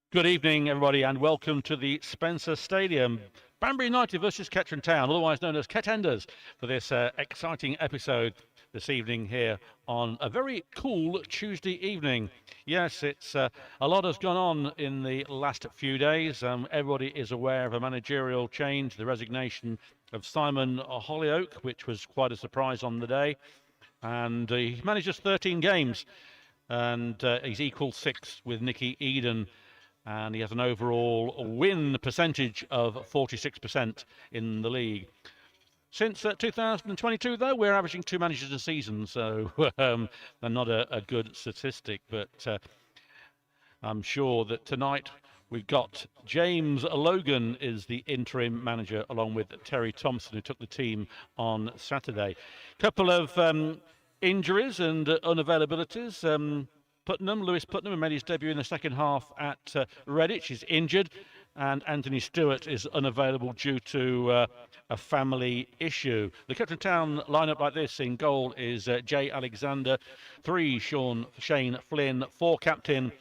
Good evening, everybody, and welcome to the Spencer Stadium. Banbury United versus Kettering Town, otherwise known as Kettenders, for this exciting episode this evening here on a very cool Tuesday evening. Yes, it's a lot has gone on in the last few days. Everybody is aware of a managerial change, the resignation of Simon Hollyoake, which was quite a surprise on the day. And he manages 13 games, and he's equal 6 with Nicky Eden. And he has an overall win percentage of 46% in the league. Since 2022, though, we're averaging 2 managers a season, so not a good statistic. But I'm sure that tonight we've got James Logan is the interim manager, along with Terry Thompson, who took the team on Saturday. Couple of injuries and unavailabilities. Lewis Putnam, who made his debut in the second half at Redditch, is injured, and Anthony Stewart is unavailable due to a family issue. The Kettering Town lineup like this: in goal is Jay Alexander, 3 Shane Flynn, 4 captain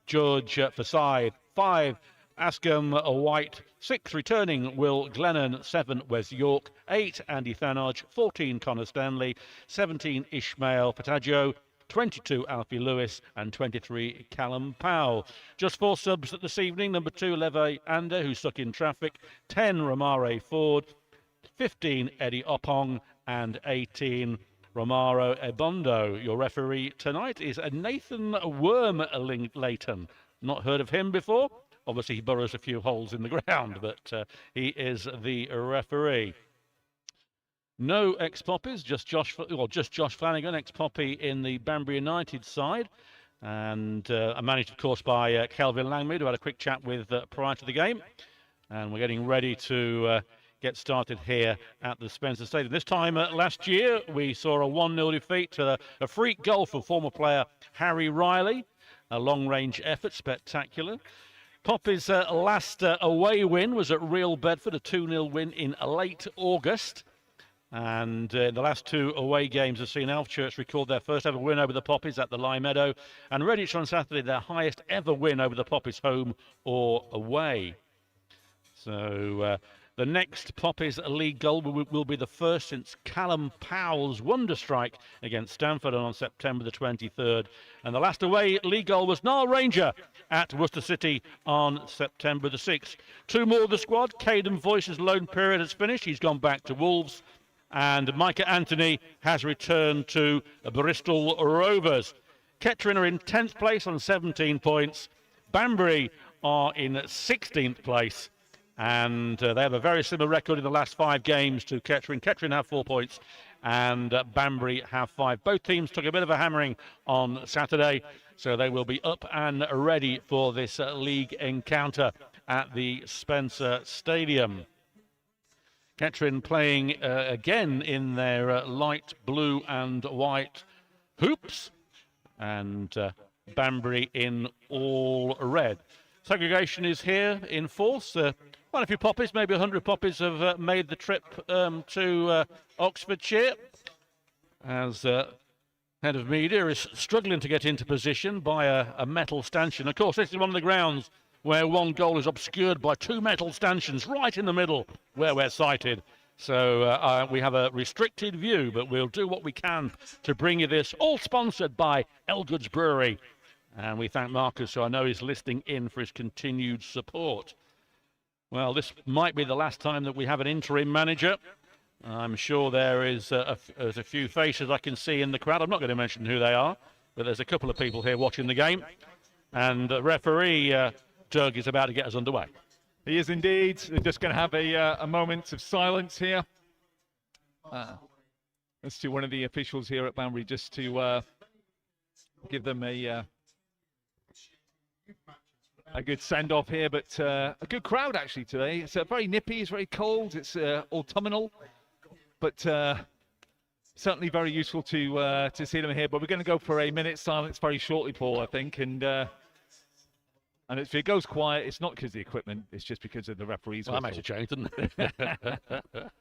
George Forsyth, 5 Askham White, 6 returning Will Glennon, 7 Wes York, 8 Andy Thanage, 14 Connor Stanley, 17 Ishmael Pataggio, 22 Alfie Lewis, and 23 Callum Powell. Just 4 subs this evening: number 2 Leve Ander, who's stuck in traffic, 10 Romare Ford, 15 Eddie Oppong, and 18 Romaro Ebondo. Your referee tonight is Nathan Worm-Leighton. Not heard of him before. Obviously he burrows a few holes in the ground, but he is the referee. No ex-Poppies, just Josh Flanagan, ex-Poppy in the Banbury United side. And managed, of course, by Kelvin Langmead, who had a quick chat with prior to the game. And we're getting ready to get started here at the Spencer Stadium. This time last year, we saw a 1-0 defeat to a freak goal for former player Harry Riley. A long-range effort, spectacular. Poppy's last away win was at Real Bedford, a 2-0 win in late August. And the last 2 away games have seen Alfchurch record their first ever win over the Poppies at the Lye Meadow, and Redditch on Saturday their highest ever win over the Poppies, home or away. So the next Poppies league goal will be the first since Callum Powell's wonder strike against Stamford on September the 23rd. And the last away league goal was Niall Ranger at Worcester City on September the 6th. 2 more of the squad. Caden Voice's loan period has finished. He's gone back to Wolves. And Micah Anthony has returned to Bristol Rovers. Kettering are in 10th place on 17 points. Banbury are in 16th place. And they have a very similar record in the last 5 games to Kettering. Kettering have 4 points and Banbury have 5. Both teams took a bit of a hammering on Saturday, so they will be up and ready for this league encounter at the Spencer Stadium. Kettering playing again in their light blue and white hoops, and Banbury in all red. Segregation is here in force. Quite a few Poppies, maybe 100 Poppies, have made the trip to Oxfordshire, as head of media is struggling to get into position by a metal stanchion. Of course, this is one of the grounds where one goal is obscured by 2 metal stanchions right in the middle where we're sighted. So we have a restricted view, but we'll do what we can to bring you this, all sponsored by Elgood's Brewery. And we thank Marcus, who I know is listening in, for his continued support. Well, this might be the last time that we have an interim manager. I'm sure there is there's a few faces I can see in the crowd. I'm not going to mention who they are, but there's a couple of people here watching the game. And the referee, Doug, is about to get us underway. He is indeed. We're just going to have a moment of silence here. Let's do one of the officials here at Banbury just to give them a good send-off here. But a good crowd actually today. It's very nippy, it's very cold, it's autumnal, but certainly very useful to see them here. But we're going to go for a minute's silence very shortly, Paul, I think. And if it goes quiet, it's not because of the equipment, it's just because of the referees. Well, that makes a change, doesn't it?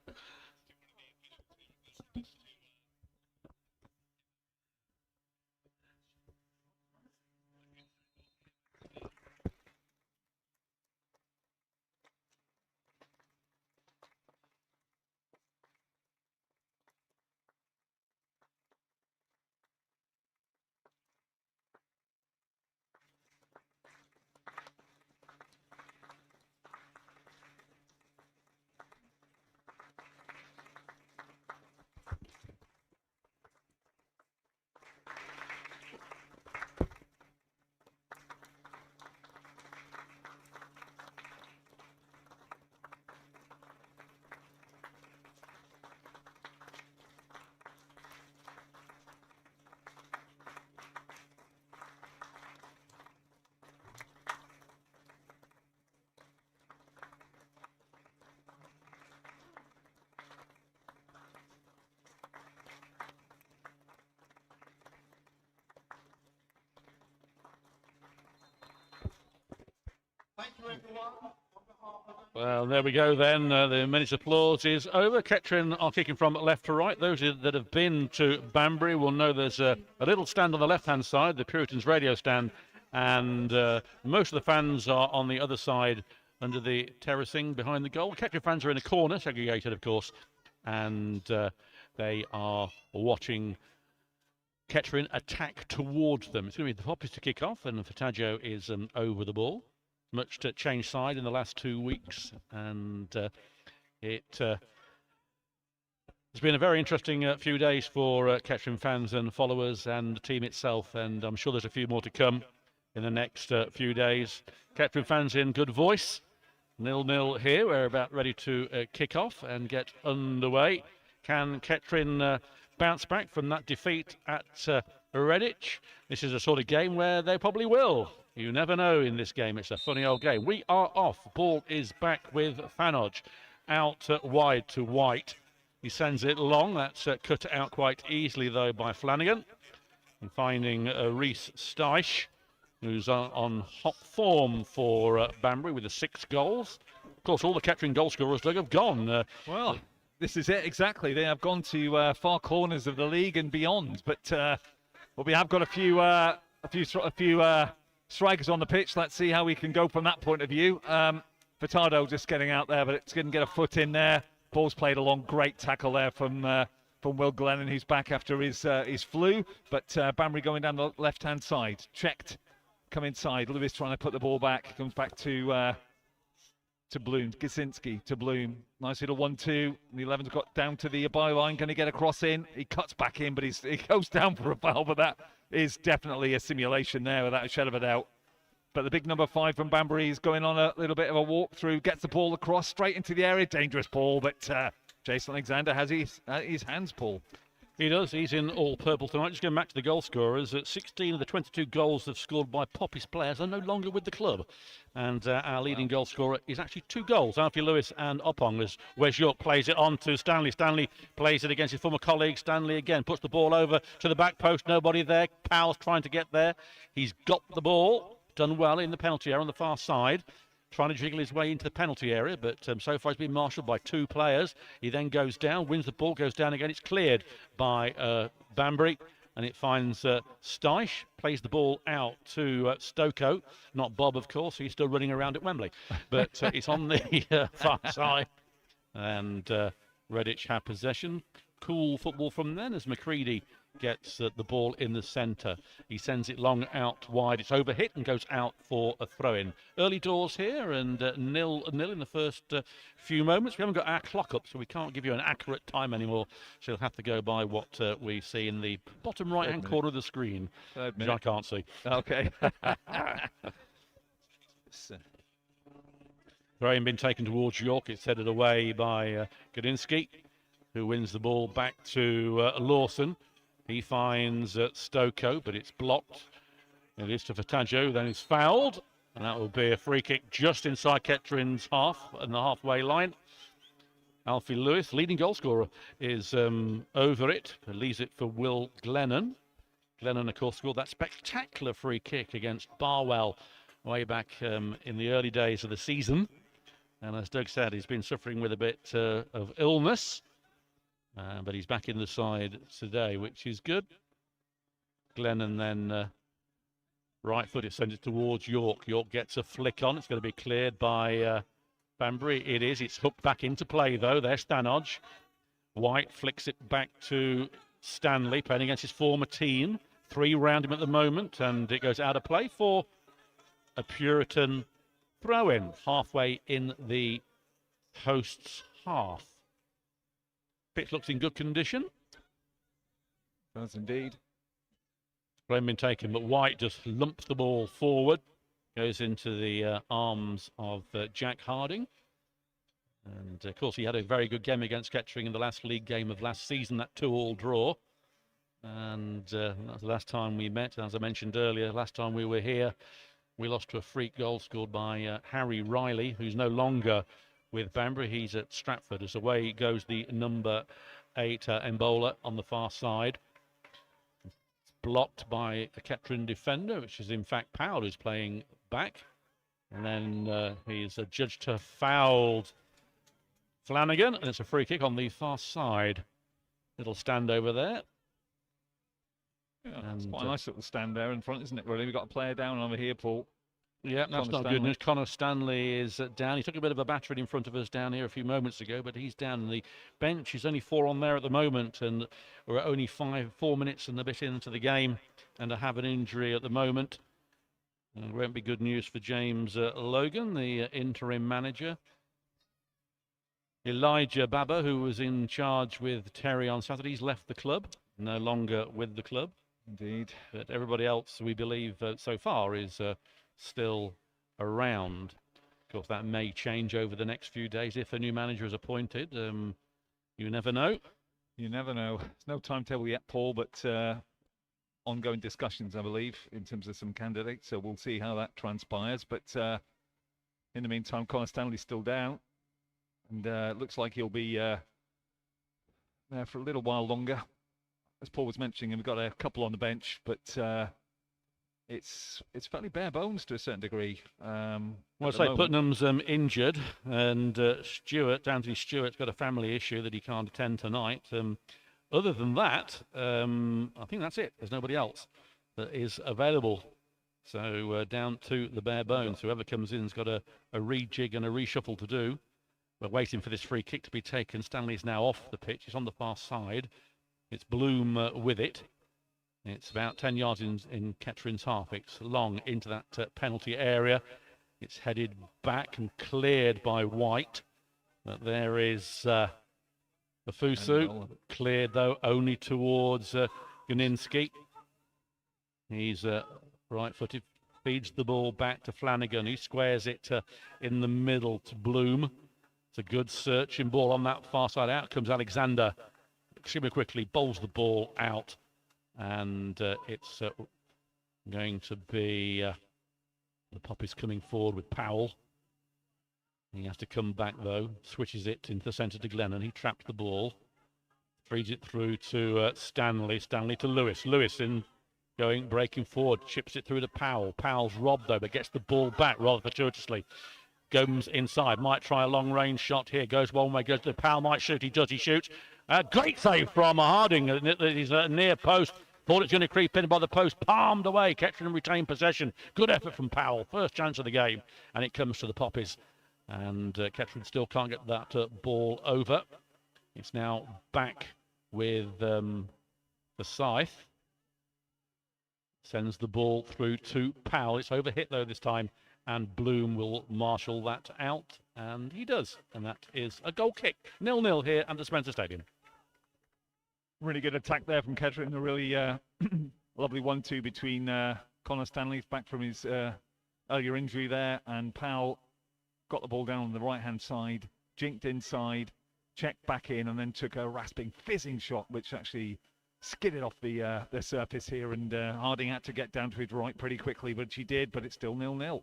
Well, there we go then. The minute's applause is over. Kettering are kicking from left to right. Those that have been to Banbury will know there's a little stand on the left-hand side, the Puritans radio stand, and most of the fans are on the other side under the terracing behind the goal. Kettering fans are in a corner, segregated, of course, and they are watching Kettering attack towards them. It's going to be the Poppies to kick off, and Fataggio is over the ball. Much to change side in the last 2 weeks, and it has been a very interesting few days for Kettering fans and followers and the team itself, and I'm sure there's a few more to come in the next few days. Kettering fans in good voice. 0-0 here. We're about ready to kick off and get underway. Can Kettering bounce back from that defeat at Redditch? This is a sort of game where they probably will. You never know in this game. It's a funny old game. We are off. Ball is back with Fanodge. Out wide to White. He sends it long. That's cut out quite easily, though, by Flanagan. And finding Reese Steisch, who's on hot form for Banbury with the 6 goals. Of course, all the Kettering goal scorers, Doug, have gone. Well, this is it, exactly. They have gone to far corners of the league and beyond. But well, we have got a few strikers on the pitch. Let's see how we can go from that point of view. Furtado just getting out there, but it's going to get a foot in there. Ball's played along. Great tackle there from Will Glennon, who's back after his flu. But Banbury going down the left-hand side. Checked. Come inside. Lewis trying to put the ball back. Comes back to Bloom. Gasinski to Bloom. Nice little 1-2. The 11's got down to the byline. Going to get a cross in. He cuts back in, but he goes down for a foul. But that is definitely a simulation there, without a shadow of a doubt. But the big number 5 from Banbury is going on a little bit of a walkthrough. Gets the ball across straight into the area. Dangerous ball, but Jason Alexander has his hands, Paul. He does. He's in all purple tonight. Just going back to the goal scorers. 16 of the 22 goals have scored by Poppies players are no longer with the club. And our leading goal scorer is actually 2 goals. Alfie Lewis and Oppong, as Wes York plays it on to Stanley. Stanley plays it against his former colleague. Stanley again puts the ball over to the back post. Nobody there. Powell's trying to get there. He's got the ball. Done well in the penalty area on the far side. Trying to jiggle his way into the penalty area, but so far he's been marshalled by 2 players. He then goes down, wins the ball, goes down again. It's cleared by Banbury, and it finds Steisch, plays the ball out to Stokoe. Not Bob, of course. He's still running around at Wembley, but it's on the far side. And Redditch have possession. Cool football from then as McCready gets the ball in the centre. He sends it long out wide. It's overhit and goes out for a throw-in. Early doors here, and 0-0 in the first few moments. We haven't got our clock up, so we can't give you an accurate time anymore. So you'll have to go by what we see in the bottom right-hand corner of the screen, which I can't see. Okay. Throwing been taken towards York. It's headed away by Gudinski, who wins the ball back to Lawson. He finds Stokoe, but it's blocked. It is to Fataggio, then it's fouled. And that will be a free kick just inside Kettering's half, and the halfway line. Alfie Lewis, leading goal scorer, is over it. Leaves it for Will Glennon. Glennon, of course, scored that spectacular free kick against Barwell way back in the early days of the season. And as Doug said, he's been suffering with a bit of illness. But he's back in the side today, which is good. Glennon then right footed sends it towards York. York gets a flick on. It's going to be cleared by Banbury. It is. It's hooked back into play, though. There's Stanodge. White flicks it back to Stanley, playing against his former team. 3 round him at the moment, and it goes out of play for a Puritan throw-in halfway in the host's half. Pitch looks in good condition. Does indeed. Blame been taken, but White just lumps the ball forward. Goes into the arms of Jack Harding. And of course, he had a very good game against Kettering in the last league game of last season, that 2-2 draw. And that was the last time we met. As I mentioned earlier, last time we were here, we lost to a freak goal scored by Harry Riley, who's no longer with Banbury. He's at Stratford. As away goes the number 8 Mbola on the far side. It's blocked by a Kettering defender, which is in fact Powell, who's playing back. And then he's adjudged to have fouled Flanagan, and it's a free kick on the far side. Little stand over there. Yeah, it's quite a nice little stand there in front, isn't it, really? We've got a player down over here, Paul. Yeah, that's Connor not Stanley. good news. Connor Stanley is down. He took a bit of a battering in front of us down here a few moments ago, but he's down. The bench is only 4 on there at the moment, and we're only 4 minutes and a bit into the game, and I have an injury at the moment. It won't be good news for James Logan, the interim manager. Elijah Baba, who was in charge with Terry on Saturday, he's left the club, no longer with the club. Indeed. But everybody else, we believe, so far is still around. Of course, that may change over the next few days if a new manager is appointed. You never know. You never know. There's no timetable yet, Paul, but ongoing discussions, I believe, in terms of some candidates. So we'll see how that transpires. But in the meantime, Connor Stanley's still down. And it looks like he'll be there for a little while longer. As Paul was mentioning, we've got a couple on the bench, but it's fairly bare bones to a certain degree. Well, I say Putnam's injured, and Anthony Stewart's got a family issue that he can't attend tonight. Other than that, I think that's it. There's nobody else that is available. So down to the bare bones. Whoever comes in has got a rejig and a reshuffle to do. We're waiting for this free kick to be taken. Stanley's now off the pitch. He's on the far side. It's Bloom with it. It's about 10 yards in Ketterin's half. It's long into that penalty area. It's headed back and cleared by White. But there is the Fusu. Cleared, though, only towards Guninski. He's right-footed. Feeds the ball back to Flanagan. He squares it in the middle to Bloom. It's a good searching ball on that far side. Out comes Alexander extremely quickly, bowls the ball out, and it's going to be the Poppies coming forward with Powell. He has to come back, though, switches it into the centre to Glennon. He trapped the ball, feeds it through to Stanley to Lewis. Lewis in going, breaking forward, chips it through to Powell. Powell's robbed, though, but gets the ball back rather fortuitously. Gomes inside, might try a long-range shot here. Goes one way, goes to Powell, might shoot. He does, he shoots. Great save from Harding. He's near post. Thought it's going to creep in by the post. Palmed away. Kettering retained possession. Good effort from Powell. First chance of the game. And it comes to the Poppies. And Kettering still can't get that ball over. It's now back with the Scythe. Sends the ball through to Powell. It's overhit, though, this time. And Bloom will marshal that out, and he does. And that is a goal kick. 0-0 here at the Spencer Stadium. Really good attack there from Kettering. A really lovely 1-2 between Connor Stanley, back from his earlier injury there, and Powell got the ball down on the right-hand side, jinked inside, checked back in, and then took a rasping, fizzing shot, which actually skidded off the surface here, and Harding had to get down to his right pretty quickly, but she did, but it's still 0-0.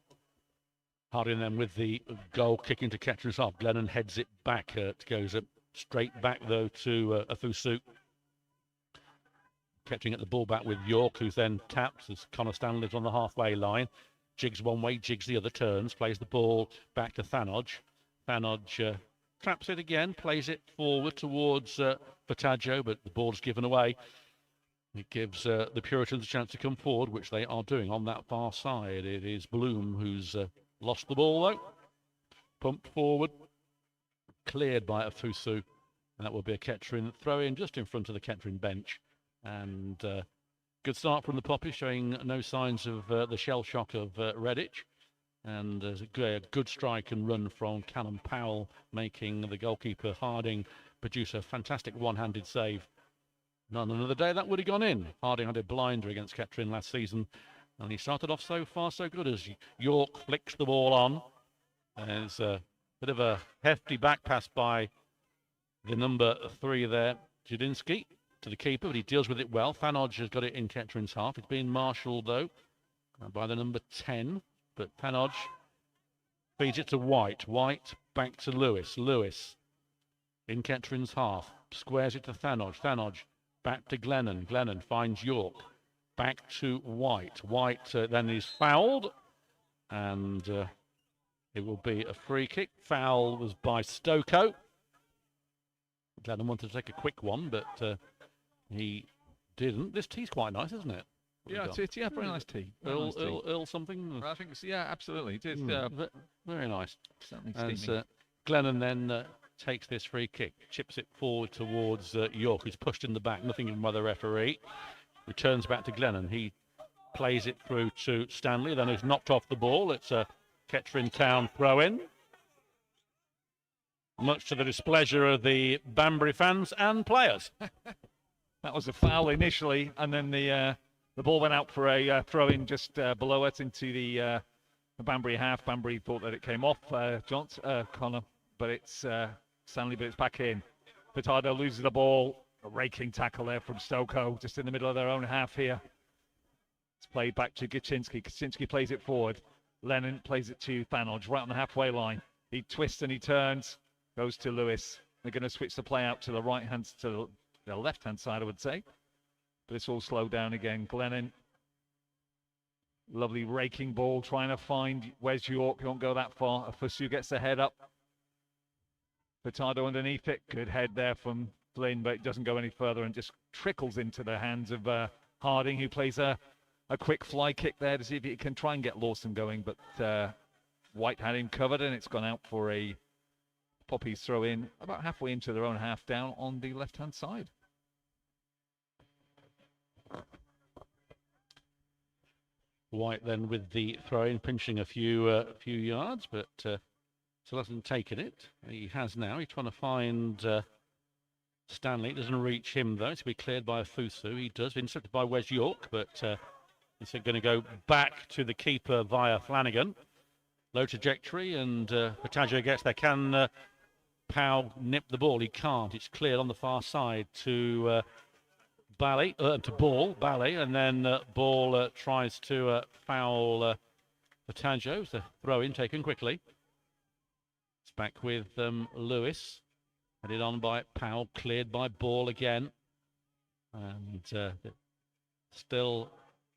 Harding then with the goal kick into Kettering's half. Glennon heads it back. It goes straight back, though, to Afusu. Kettering at the ball back with York, who's then tapped as Connor Stanley's on the halfway line. Jigs one way, jigs the other, turns, plays the ball back to Thanodge. Thanodge traps it again, plays it forward towards Fataggio, but the ball's given away. It gives the Puritans a chance to come forward, which they are doing on that far side. It is Bloom who's lost the ball, though. Pumped forward, cleared by Afusu, and that will be a Kettering throw-in just in front of the Kettering bench. And good start from the Poppies, showing no signs of the shell shock of Redditch. And there's a good strike and run from Callum Powell, making the goalkeeper Harding produce a fantastic one-handed save. None another day that would have gone in. Harding had a blinder against Kettering last season, and he started off so far so good as York flicks the ball on. There's a bit of a hefty back pass by the number 3 there, Judinski, to the keeper, but he deals with it well. Thanodge has got it in Kettering's half. It's been marshalled, though, by the number 10, but Thanodge feeds it to White. White back to Lewis. Lewis in Kettering's half. Squares it to Thanodge. Thanodge back to Glennon. Glennon finds York. Back to White. White then is fouled. And It will be a free kick. Foul was by Stokoe. Glennon wanted to take a quick one, but he didn't. This tee's quite nice, isn't it? Yeah, it's very nice tee. Earl something? I think yeah, absolutely. It is very nice. certainly As steamy. Glennon then takes this free kick, chips it forward towards York, who's pushed in the back, nothing given by the referee. Returns back to Glennon. He plays it through to Stanley, then who's knocked off the ball. It's a Kettering Town throw-in. Much to the displeasure of the Banbury fans and players. That was a foul initially, and then the ball went out for a throw-in just below it into the Banbury half. Banbury thought that it came off Connor, but it's Stanley, but it's back in. Furtado loses the ball. A raking tackle there from Stokoe, just in the middle of their own half here. It's played back to Kaczynski. Kaczynski plays it forward. Lennon plays it to Thanodge, right on the halfway line. He twists and he turns, goes to Lewis. They're going to switch the play out to the right hand, to the left hand side, I would say. But it's all slowed down again. Glennon, lovely raking ball, trying to find Wes York. Won't go that far. Afusu gets the head up. Furtado underneath it. Good head there from Flynn, but it doesn't go any further and just trickles into the hands of Harding, who plays a quick fly kick there to see if he can try and get Lawson going. But White had him covered, and it's gone out for a Poppies throw in about halfway into their own half, down on the left-hand side. White then with the throw-in, pinching a few yards, but still hasn't taken it. He has now. He's trying to find Stanley. It doesn't reach him, though. It's to be cleared by Afusu. He does. Intercepted by Wes York, but it's going to go back to the keeper via Flanagan. Low trajectory, and Furtado gets there. Can Powell nip the ball? He can't. It's cleared on the far side to Ball, and then Ball tries to foul Furtado. It's a throw-in taken quickly. It's back with Lewis. Headed on by Powell, cleared by Ball again. And still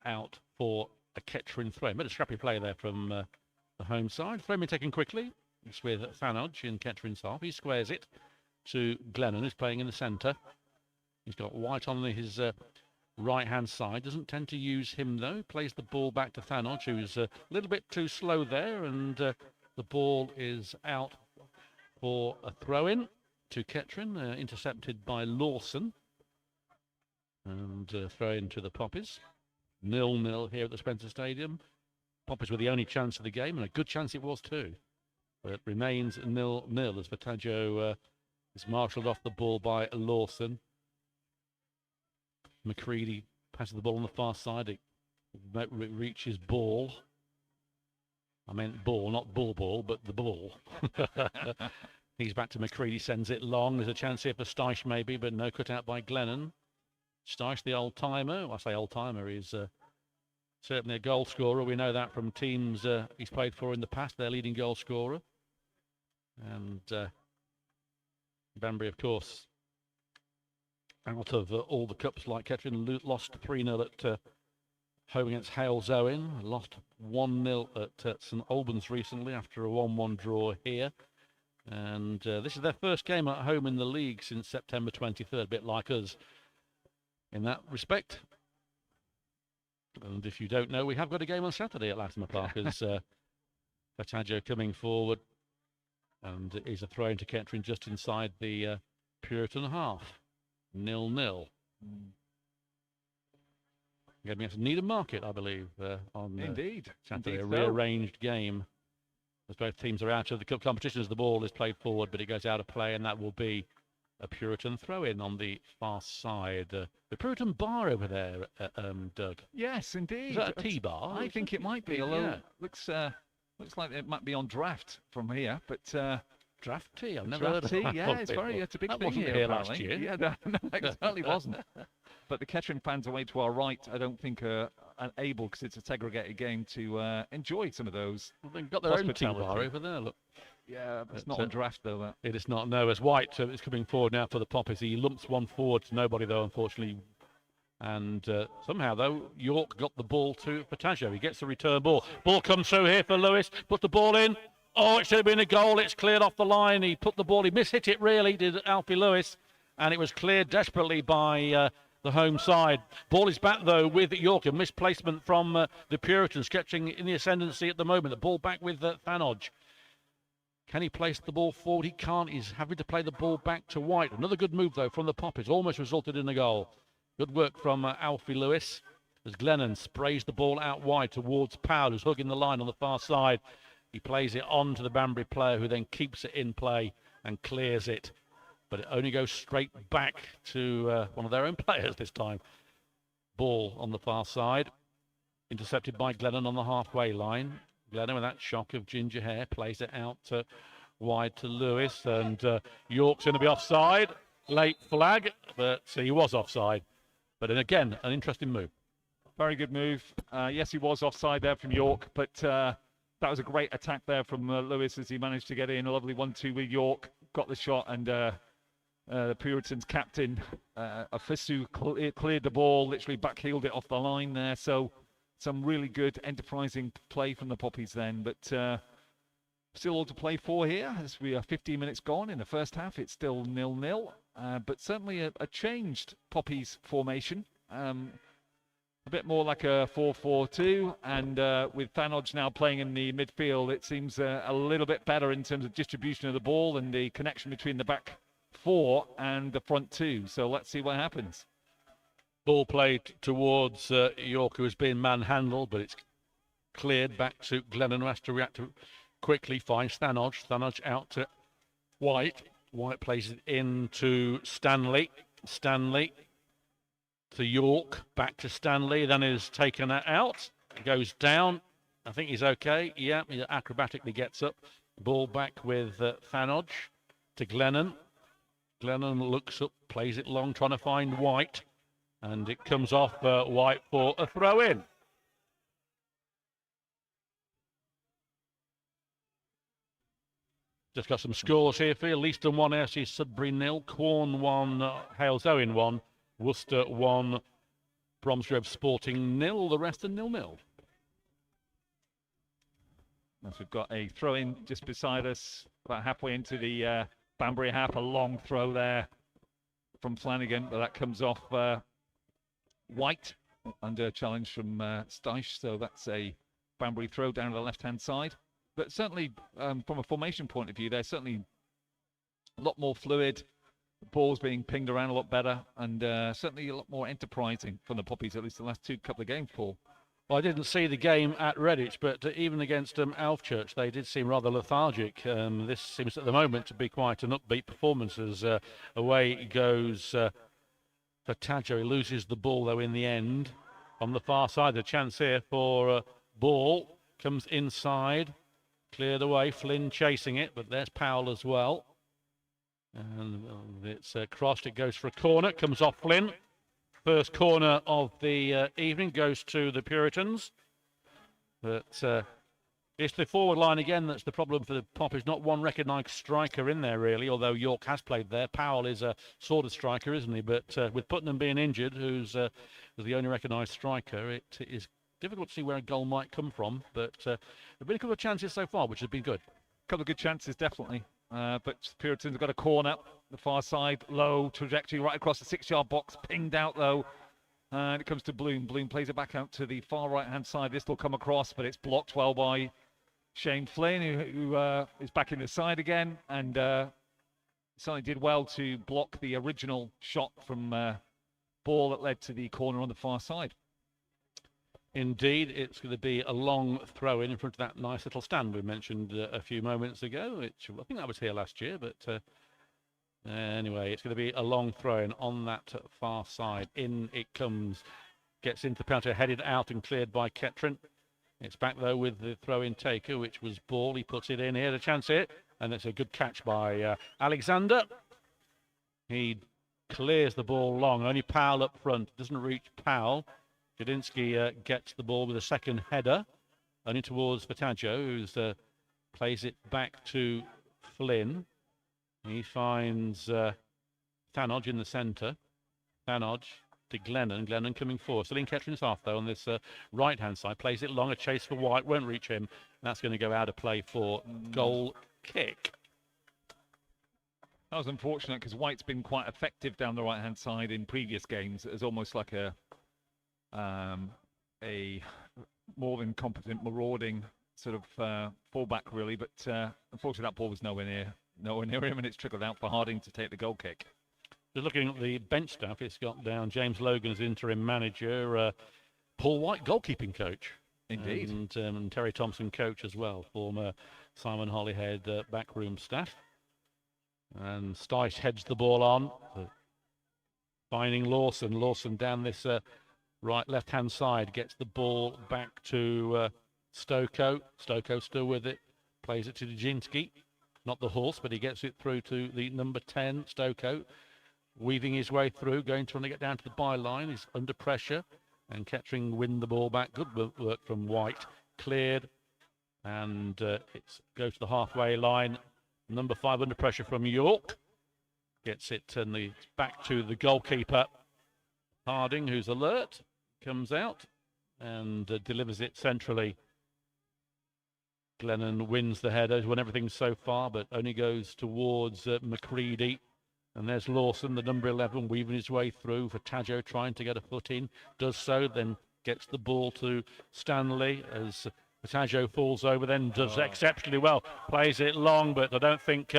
out for a Kettering throw. Bit of scrappy play there from the home side. Throw-in taken quickly. It's with Thanodge in Kettering's half. He squares it to Glennon, who's playing in the centre. He's got White on his right-hand side. Doesn't tend to use him, though. Plays the ball back to Thanodge, who's a little bit too slow there. And the ball is out for a throw-in to Kettering, intercepted by Lawson. And throw-in to the Poppies. 0-0 here at the Spencer Stadium. Poppies were the only chance of the game, and a good chance it was, too. But it remains 0-0 as Furtado is marshalled off the ball by Lawson. McCready passes the ball on the far side. It reaches Ball. I meant ball, not ball, but the ball. He's back to McCready, sends it long. There's a chance here for Steisch maybe, but no cut out by Glennon. Steisch, the old-timer. I say old-timer, he's certainly a goal scorer. We know that from teams he's played for in the past, their leading goal scorer. And Banbury, of course, out of all the cups like Kettering, lost 3-0 at home against Hales Owen, lost 1-0 at St Albans recently after a 1-1 draw here. And this is their first game at home in the league since September 23rd, a bit like us in that respect. And if you don't know, we have got a game on Saturday at Latimer Park as Furtado coming forward. And it is a throw into Kettering just inside the Puritan half. 0-0. Going to be at Needham Market, I believe, on Indeed. Saturday. Indeed A so. rearranged game. As both teams are out of the cup competition as the ball is played forward, but it goes out of play, and that will be a Puritan throw-in on the far side. The Puritan bar over there, Doug. Yes, indeed. Is that a tea bar? I think it might be, although looks like it might be on draft from here, but Draft tea? I've never heard of tea, that. yeah, it's a big that thing wasn't here, here apparently. last year. Yeah, no, it certainly wasn't. But the Kettering fans away to our right, I don't think are able, because it's a segregated game, to enjoy some of those. Well, they've got their own tea Hospitality. bar over there, look. Yeah, it's But, not on draft, though, that. It is not, no. As White is coming forward now for the Poppies. He lumps one forward to nobody, though, unfortunately. And somehow, though, York got the ball to Furtado. He gets the return ball. Ball comes through here for Lewis. Put the ball in. Oh, it should have been a goal. It's cleared off the line. He put the ball, he mishit it really, did Alfie Lewis, and it was cleared desperately by the home side. Ball is back though with York, a misplacement from the Puritans, sketching in the ascendancy at the moment. The ball back with Thanodge. Can he place the ball forward? He can't. He's having to play the ball back to White. Another good move though from the Poppies, almost resulted in a goal. Good work from Alfie Lewis as Glennon sprays the ball out wide towards Powell, who's hugging the line on the far side. He plays it on to the Banbury player, who then keeps it in play and clears it. But it only goes straight back to one of their own players this time. Ball on the far side, intercepted by Glennon on the halfway line. Glennon, with that shock of ginger hair, plays it out wide to Lewis, and York's going to be offside. Late flag, but he was offside. But then again, an interesting move. Very good move. Yes, he was offside there from York, but that was a great attack there from Lewis as he managed to get in. A lovely 1-2 with York, got the shot, and the Puritans captain, Afisu, cleared the ball, literally backheeled it off the line there. So some really good enterprising play from the Poppies then, but still all to play for here as we are 15 minutes gone in the first half. It's still 0-0, but certainly a changed Poppies formation. A bit more like a 4-4-2, and with Thanodge now playing in the midfield, it seems a little bit better in terms of distribution of the ball and the connection between the back four and the front two. So let's see what happens. Ball played towards York, who has been manhandled, but it's cleared back to Glennon, who has to react to quickly, finds Thanodge. Thanodge out to White. White plays it into Stanley. Stanley to York, back to Stanley, then is taken out, goes down. I think he's okay. Yeah, he acrobatically gets up. Ball back with Thanodge to Glennon. Glennon looks up, plays it long, trying to find White, and it comes off White for a throw in. Just got some scores here for you. Leiston 1, FC Sudbury 0, Quorn 1, Hales Owen 1, Worcester 1, Bromsgrove Sporting 0, the rest are 0-0. As we've got a throw in just beside us, about halfway into the Banbury half, a long throw there from Flanagan, but that comes off White under a challenge from Steisch, so that's a Banbury throw down to the left-hand side. But certainly, from a formation point of view, they're certainly a lot more fluid. The ball's being pinged around a lot better, and certainly a lot more enterprising from the Poppies, at least the last couple of games, Paul. Well, I didn't see the game at Redditch, but even against Alfchurch, they did seem rather lethargic. This seems at the moment to be quite an upbeat performance as away goes Fataggio. He loses the ball, though, in the end. On the far side, the chance here for ball. Comes inside, cleared away. Flynn chasing it, but there's Powell as well. And it's crossed. It goes for a corner. Comes off Flynn. First corner of the evening goes to the Puritans. But it's the forward line again that's the problem for the Poppies. Not one recognised striker in there, really, although York has played there. Powell is a sort of striker, isn't he? But with Putnam being injured, who's the only recognised striker, it is difficult to see where a goal might come from. But there have been a couple of chances so far, which has been good. A couple of good chances, definitely. But the Puritans have got a corner, the far side, low trajectory right across the 6-yard box, pinged out though. And it comes to Bloom. Bloom plays it back out to the far right-hand side. This will come across, but it's blocked well by Shane Flynn, who is back in the side again. And certainly did well to block the original shot from ball that led to the corner on the far side. Indeed, it's going to be a long throw in front of that nice little stand we mentioned a few moments ago, which I think that was here last year, but anyway, it's going to be a long throw in on that far side. In it comes, gets into the penalty, headed out and cleared by Ketron. It's back though with the throw in taker, which was Ball. He puts it in here, the chance here, and it's a good catch by Alexander. He clears the ball long, only Powell up front, doesn't reach Powell. Jadinsky gets the ball with a second header, only towards Fataggio, who plays it back to Flynn. He finds Thanodge in the centre. Thanodge to Glennon. Glennon coming forward. Still in Ketterin's half, though, on this right-hand side. Plays it long, a chase for White. Won't reach him. That's going to go out of play for goal kick. That was unfortunate because White's been quite effective down the right-hand side in previous games. It was almost like a more than competent, marauding sort of fullback, really. But unfortunately, that ball was nowhere near him, and it's trickled out for Harding to take the goal kick. Just looking at the bench staff, it's got down James Logan as interim manager, Paul White goalkeeping coach. Indeed. And Terry Thompson coach as well, former Simon Holyhead backroom staff. And Stice heads the ball on, finding Lawson. Lawson down this left-hand side, gets the ball back to Stoko. Stoko still with it, plays it to Dzinski. Not the horse, but he gets it through to the number 10, Stoko. Weaving his way through, trying to get down to the byline. He's under pressure, and Kettering win the ball back. Good work from White. Cleared, and it's goes to the halfway line. Number 5 under pressure from York. Gets it and back to the goalkeeper. Harding, who's alert, comes out and delivers it centrally. Glennon wins the header. He's won everything so far, but only goes towards McCready. And there's Lawson, the number 11, weaving his way through for Tajo, trying to get a foot in. Does so, then gets the ball to Stanley as Tajo falls over, then does exceptionally well. Plays it long, but I don't think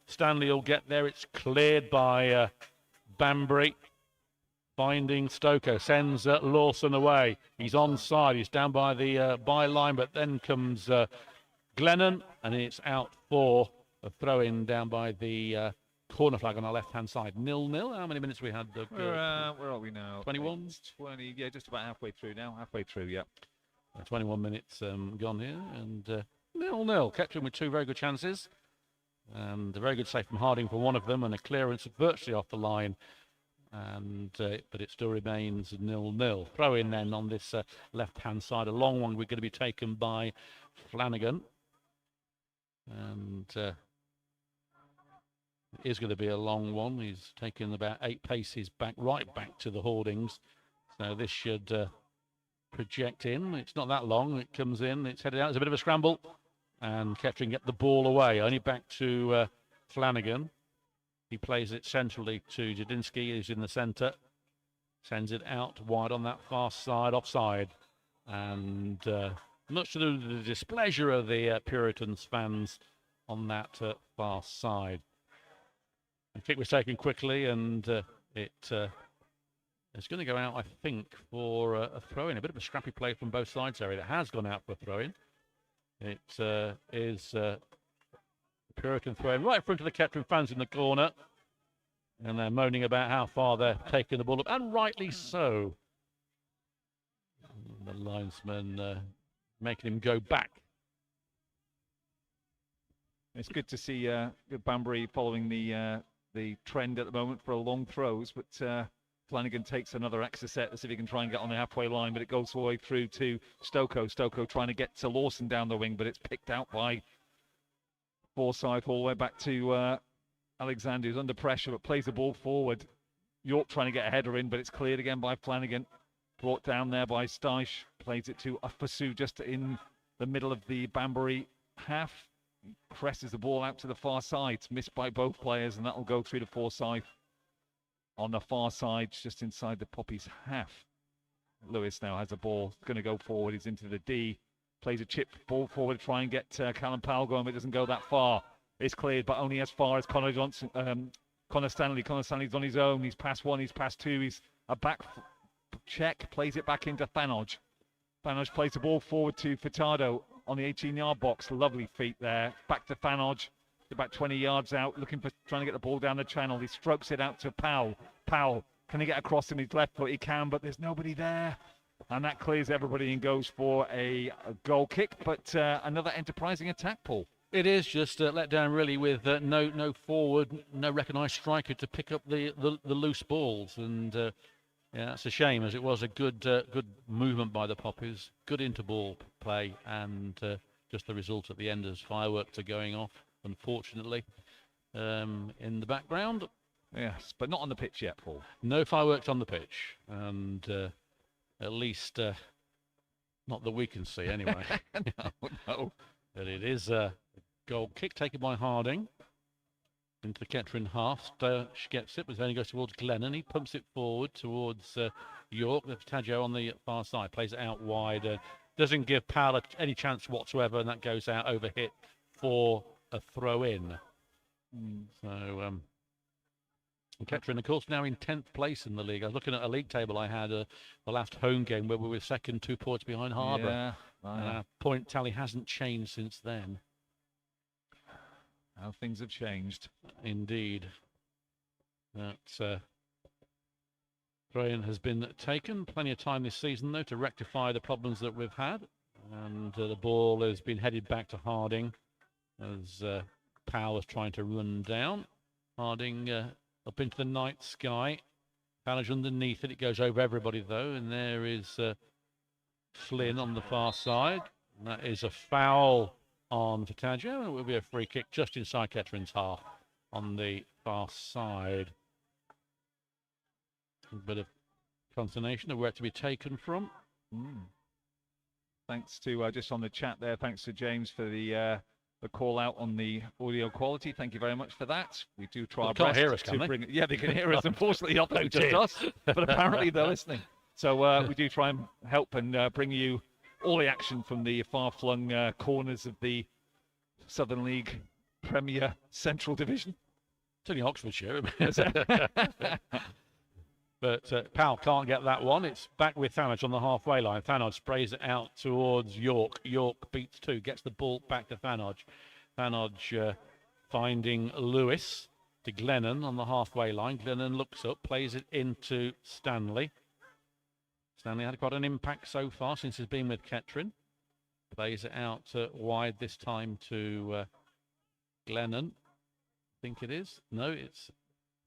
Stanley will get there. It's cleared by Banbury. Finding Stoko, sends Lawson away. He's onside, he's down by the byline, but then comes Glennon, and it's out for a throw-in down by the corner flag on our left-hand side. 0-0. How many minutes we had? Where are we now? 21? 20, yeah, just about halfway through now. Halfway through, yeah. 21 minutes gone here, and 0-0. Kettering with 2 very good chances, and a very good save from Harding for one of them, and a clearance virtually off the line. And but it still remains 0-0. Throw in then on this left-hand side. A long one. We're going to be taken by Flanagan, and it is going to be a long one. He's taken about 8 paces right back to the hoardings. So this should project in. It's not that long. It comes in. It's headed out. It's a bit of a scramble, and Kettering get the ball away. Only back to Flanagan. He plays it centrally to Jadinsky, who's in the centre. Sends it out wide on that far side, offside. And much to the displeasure of the Puritans fans on that far side. The kick was taken quickly, and it's going to go out, I think, for a throw-in. A bit of a scrappy play from both sides there. It has gone out for a throw-in. It is... Puritan throw-in right in front of the Kettering fans in the corner, and they're moaning about how far they're taking the ball up, and rightly so. The linesman making him go back. It's good to see Banbury following the trend at the moment for long throws, but Flanagan takes another extra set to see if he can try and get on the halfway line, but it goes all the way through to Stoko. Stoko trying to get to Lawson down the wing, but it's picked out by Forsyth all the way back to Alexander, who's under pressure but plays the ball forward. York trying to get a header in, but it's cleared again by Flanagan. Brought down there by Stice. Plays it to Afasu just in the middle of the Banbury half. Presses the ball out to the far side. It's missed by both players, and that'll go through to Forsyth on the far side, just inside the Poppies half. Lewis now has the ball. Going to go forward. He's into the D. Plays a chip ball forward to try and get Callum Powell going, but it doesn't go that far. It's cleared, but only as far as Connor Johnson, Connor Stanley. Connor Stanley's on his own. He's past 1, he's past 2. He's a back check, plays it back into Thanodge. Thanodge plays the ball forward to Furtado on the 18-yard box. Lovely feet there. Back to Thanodge. About 20 yards out, trying to get the ball down the channel. He strokes it out to Powell. Powell, can he get across in his left foot? He can, but there's nobody there. And that clears everybody and goes for a goal kick, but another enterprising attack, Paul. It is just let down really with no forward, no recognised striker to pick up the loose balls, and yeah, that's a shame, as it was a good movement by the Poppies, good inter-ball play, and just the result at the end as fireworks are going off, unfortunately, in the background. Yes, but not on the pitch yet, Paul. No fireworks on the pitch, and at least not that we can see anyway. No. But it is a goal kick taken by Harding into the Kettering half. Sturge gets it, but then he goes towards Glennon. He pumps it forward towards York. The Taggio on the far side plays it out wide. Doesn't give Powell any chance whatsoever, and that goes out over hit for a throw in. So Kettering, of course, now in 10th place in the league. I was looking at a league table I had the last home game where we were second, 2 points behind Harborough. Yeah. And our point tally hasn't changed since then. How things have changed. Indeed. That throw-in has been taken. Plenty of time this season, though, to rectify the problems that we've had. And the ball has been headed back to Harding as Powell is trying to run down. Harding up into the night sky. Powell's underneath it. It goes over everybody, though. And there is Flynn on the far side. And that is a foul on Taggio, and it will be a free kick just inside Kettering's half on the far side. A bit of consternation of where to be taken from. Thanks to just on the chat there. Thanks to James for the call out on the audio quality. Thank you very much for that. We do try our best. Can't hear us, can they? Bring it. Yeah, they can hear us. Unfortunately, not just us, but apparently they're listening. So we do try and help and bring you all the action from the far-flung corners of the Southern League Premier Central Division. It's only Oxfordshire. But Powell can't get that one. It's back with Thanodge on the halfway line. Thanodge sprays it out towards York. York beats 2, gets the ball back to Thanodge. Thanodge finding Lewis to Glennon on the halfway line. Glennon looks up, plays it into Stanley. Stanley had quite an impact so far since he's been with Kettering. Plays it out wide this time to Glennon. I think it is. No, it's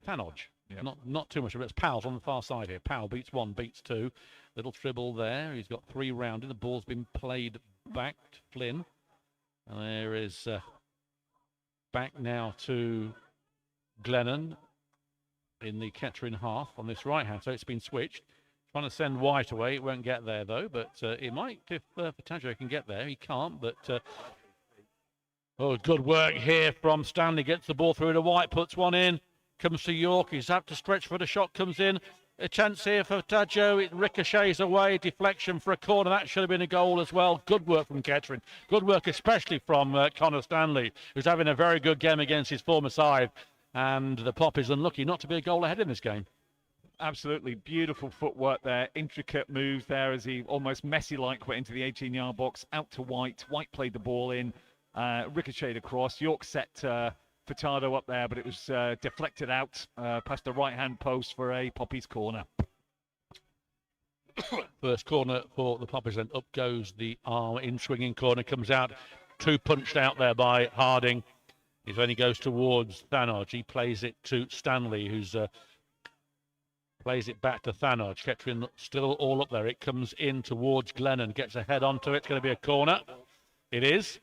Thanodge. Yep. Not too much of it. It's Powell's on the far side here. Powell beats 1, beats 2. Little dribble there. He's got 3 rounded. The ball's been played back to Flynn. And there is back now to Glennon in the Kettering half on this right hand. So it's been switched. Trying to send White away. It won't get there, though. But it might if Taggio can get there. He can't, but... good work here from Stanley. Gets the ball through to White. Puts one in. Comes to York. He's had to stretch for the shot. Comes in. A chance here for Taggio. It ricochets away. Deflection for a corner. That should have been a goal as well. Good work from Kettering. Good work especially from Connor Stanley, who's having a very good game against his former side. And the Pop is unlucky not to be a goal ahead in this game. Absolutely beautiful footwork there, intricate moves there as he almost Messi-like went into the 18-yard box, out to White. White played the ball in, ricocheted across. York set Furtado up there, but it was deflected out past the right-hand post for a Poppies corner. First corner for the Poppies, and up goes the arm in swinging corner, comes out, 2 punched out there by Harding. He only goes towards Thanodge. He plays it to Stanley, who's... plays it back to Thanodge. Kettering still all up there. It comes in towards Glennon. Gets a head onto it. It's going to be a corner. It is.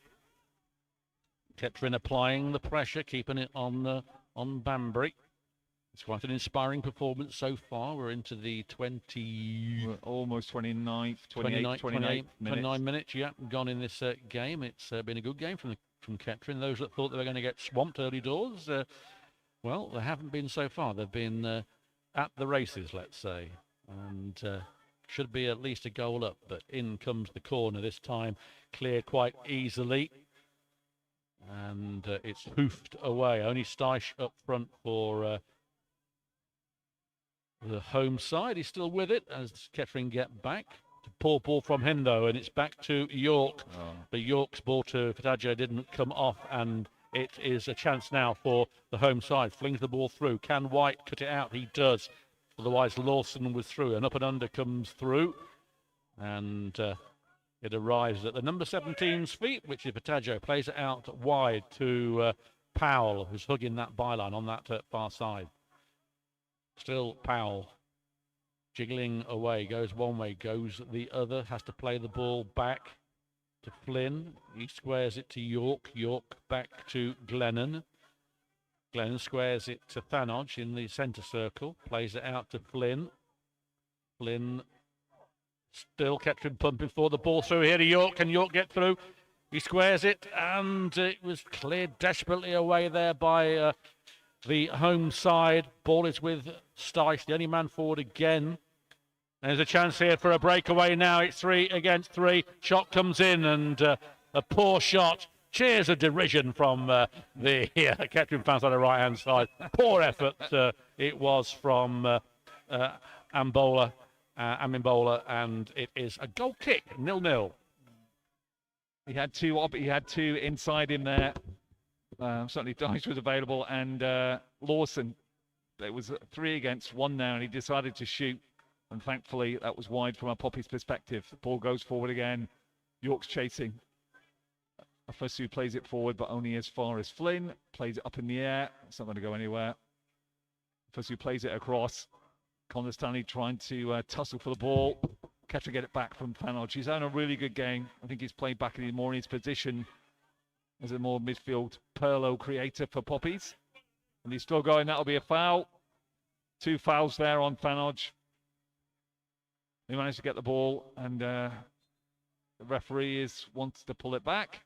Kettering applying the pressure, keeping it on Banbury. It's quite an inspiring performance so far. We're into the 20... We're almost 29 minutes. Yeah, gone in this game. It's been a good game from Kettering. Those that thought they were going to get swamped early doors, well, they haven't been so far. They've been... at the races, let's say, and should be at least a goal up, but in comes the corner this time, clear quite easily, and it's hoofed away. Only Steisch up front for the home side. He's still with it as Kettering get back. Poor ball from him though, and it's back to York. But York's ball to Taggio didn't come off, and it is a chance now for the home side. Flings the ball through. Can White cut it out? He does. Otherwise, Lawson was through. An up and under comes through. And it arrives at the number 17's feet, which is Taggio. Plays it out wide to Powell, who's hugging that byline on that far side. Still Powell jiggling away. Goes one way, goes the other. Has to play the ball back to Flynn. He squares it to York. York back to Glennon. Glennon squares it to Thanodge in the centre circle, plays it out to Flynn. Flynn still kept him pumping for the ball through here to York. Can York get through? He squares it, and it was cleared desperately away there by the home side. Ball is with Stice, the only man forward again. There's a chance here for a breakaway now. It's 3 against 3. Shot comes in, and a poor shot. Cheers of derision from the Kettering fans on the right-hand side. Poor effort it was from Amimbola, and it is a goal kick, 0-0. He had two inside him there. Certainly Dyche was available, and Lawson. It was 3 against 1 now, and he decided to shoot. And thankfully, that was wide from a Poppy's perspective. The ball goes forward again. York's chasing. Afosu plays it forward, but only as far as Flynn. Plays it up in the air. It's not going to go anywhere. Afosu plays it across. Connor Stanley trying to tussle for the ball. Kettering get it back from Thanodge. He's had a really good game. I think he's played back more in his position as a more midfield Perlo creator for Poppies. And he's still going. That'll be a foul. 2 fouls there on Thanodge. He managed to get the ball, and the referee wants to pull it back.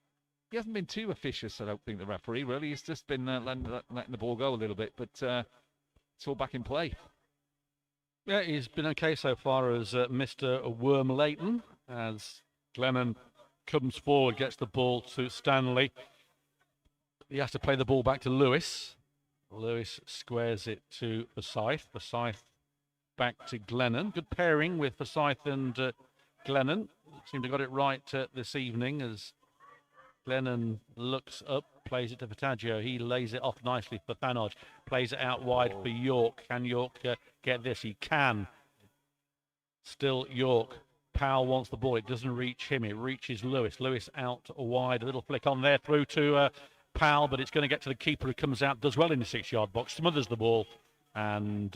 He hasn't been too officious, I don't think, the referee, really. He's just been letting the ball go a little bit, but it's all back in play. Yeah, he's been okay so far as Mr. Wormleighton, as Glennon comes forward, gets the ball to Stanley. He has to play the ball back to Lewis. Lewis squares it to Forsyth. Forsyth back to Glennon. Good pairing with Forsyth and Glennon. Seem to got it right this evening as Glennon looks up, plays it to Fataggio. He lays it off nicely for Thanodge. Plays it out wide for York. Can York get this? He can. Still York. Powell wants the ball. It doesn't reach him. It reaches Lewis. Lewis out wide. A little flick on there through to Powell, but it's going to get to the keeper who comes out, does well in the 6-yard box, smothers the ball, and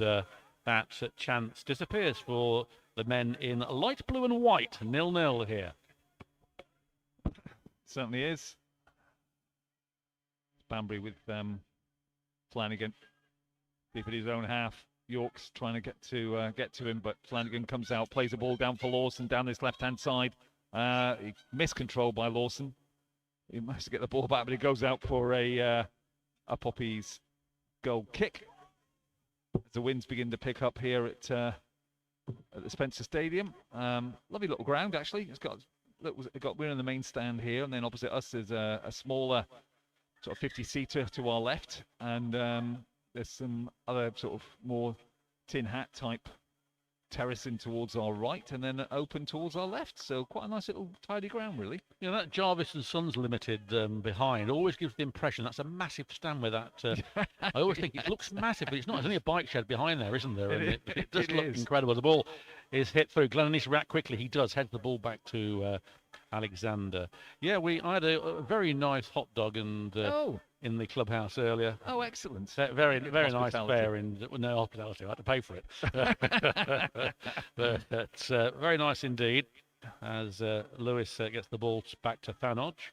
that chance disappears for the men in light blue and white. 0-0 here. Certainly is. Banbury with Flanagan. Deep at his own half. York's trying to get to him, but Flanagan comes out, plays the ball down for Lawson down this left-hand side. He miscontrolled by Lawson. He managed to get the ball back, but it goes out for a Poppies goal kick. As the winds begin to pick up here at the Spencer Stadium. Lovely little ground, actually. We're in the main stand here, and then opposite us is a smaller sort of 50-seater to our left, and there's some other sort of more tin hat type terracing towards our right, and then open towards our left. So quite a nice little tidy ground, really. Yeah, that Jarvis and Sons Limited behind always gives the impression that's a massive stand with that. I always think it looks massive, but it's not. There's only a bike shed behind there, isn't there? And it does look incredible. The ball is hit through. Glennon needs to react quickly. He does. Head the ball back to Alexander. Yeah, I had a very nice hot dog and in the clubhouse earlier. Oh, excellent. Very nice fare. No hospitality. I had to pay for it. But very nice indeed. As Lewis gets the ball back to Thanodge.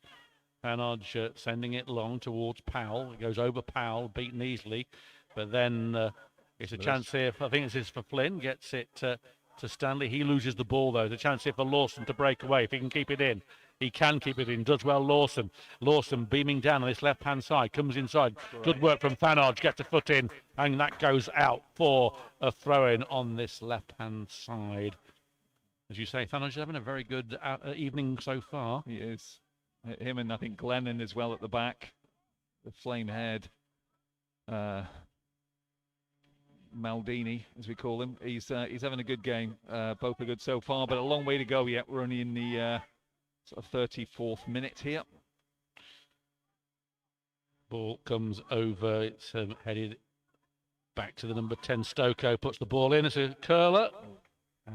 Thanodge sending it long towards Powell. It goes over Powell, beaten easily. But then it's a chance here. I think this is for Flynn. Gets it to Stanley. He loses the ball, though. There's a chance here for Lawson to break away if he can keep it in. He can keep it in. Does well, Lawson. Lawson beaming down on this left-hand side. Comes inside. Good work from Thanodge. Gets a foot in. And that goes out for a throw-in on this left-hand side. As you say, Thanodge is having a very good evening so far. He is. Him and I think Glennon as well at the back. The flame-haired Maldini, as we call him. He's having a good game. Both are good so far, but a long way to go yet. We're only in the sort of 34th minute here. Ball comes over. It's headed back to the number 10. Stoko puts the ball in. It's a curler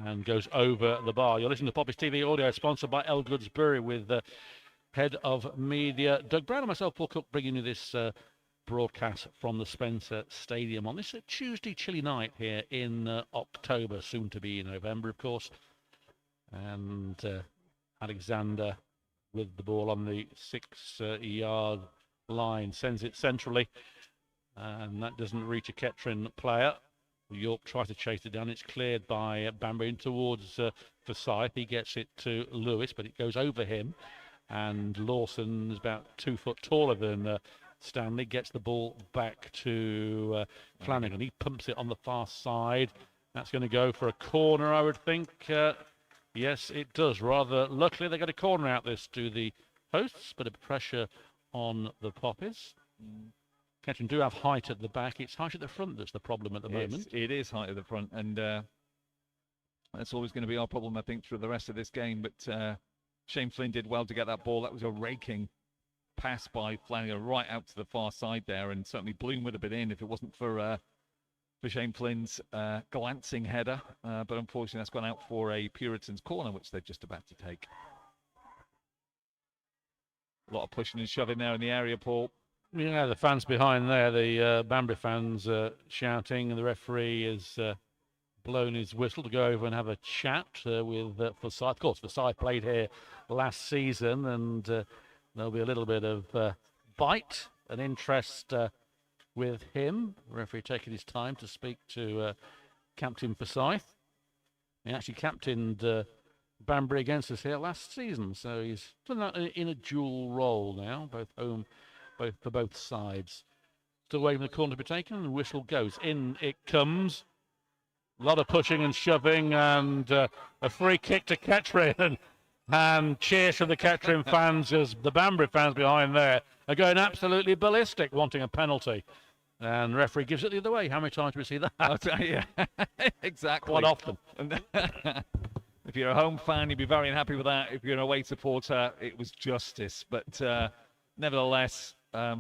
and goes over the bar. You're listening to Poppies TV Audio, sponsored by Elgood's Brewery, with head of media Doug Brown and myself, Paul Cook, bringing you this broadcast from the Spencer Stadium on this Tuesday chilly night here in October, soon to be in November, of course. And Alexander with the ball on the 6-yard line, sends it centrally. and that doesn't reach a Kettering player. York tries to chase it down. It's cleared by Banbury towards Forsyth. He gets it to Lewis, but it goes over him. And Lawson is about 2 foot taller than Stanley. Gets the ball back to Flanagan. He pumps it on the far side. That's going to go for a corner, I would think. Yes, it does. Rather luckily, they got a corner out this to the hosts, but a pressure on the Poppies. Kettering do have height at the back. It's height at the front that's the problem at the moment. It is height at the front, and that's always going to be our problem, I think, through the rest of this game. But Shane Flynn did well to get that ball. That was a raking pass by Flanagan right out to the far side there, and certainly Bloom would have been in if it wasn't for Shane Flynn's glancing header. But unfortunately, that's gone out for a Puritans corner, which they're just about to take. A lot of pushing and shoving there in the area, Paul. Yeah, the fans behind there, the Banbury fans shouting, and the referee has blown his whistle to go over and have a chat with Forsyth. Of course, Forsyth played here last season, and there'll be a little bit of bite and interest with him. The referee taking his time to speak to Captain Forsyth. He actually captained Banbury against us here last season, so he's done that in a dual role now, both for both sides. Still waiting for the corner to be taken, and the whistle goes. In it comes. A lot of pushing and shoving, and a free kick to Kettering. And cheers from the Kettering fans as the Banbury fans behind there are going absolutely ballistic, wanting a penalty. And the referee gives it the other way. How many times do we see that? Yeah, exactly. Quite often. If you're a home fan, you'd be very unhappy with that. If you're an away supporter, it was justice. But nevertheless,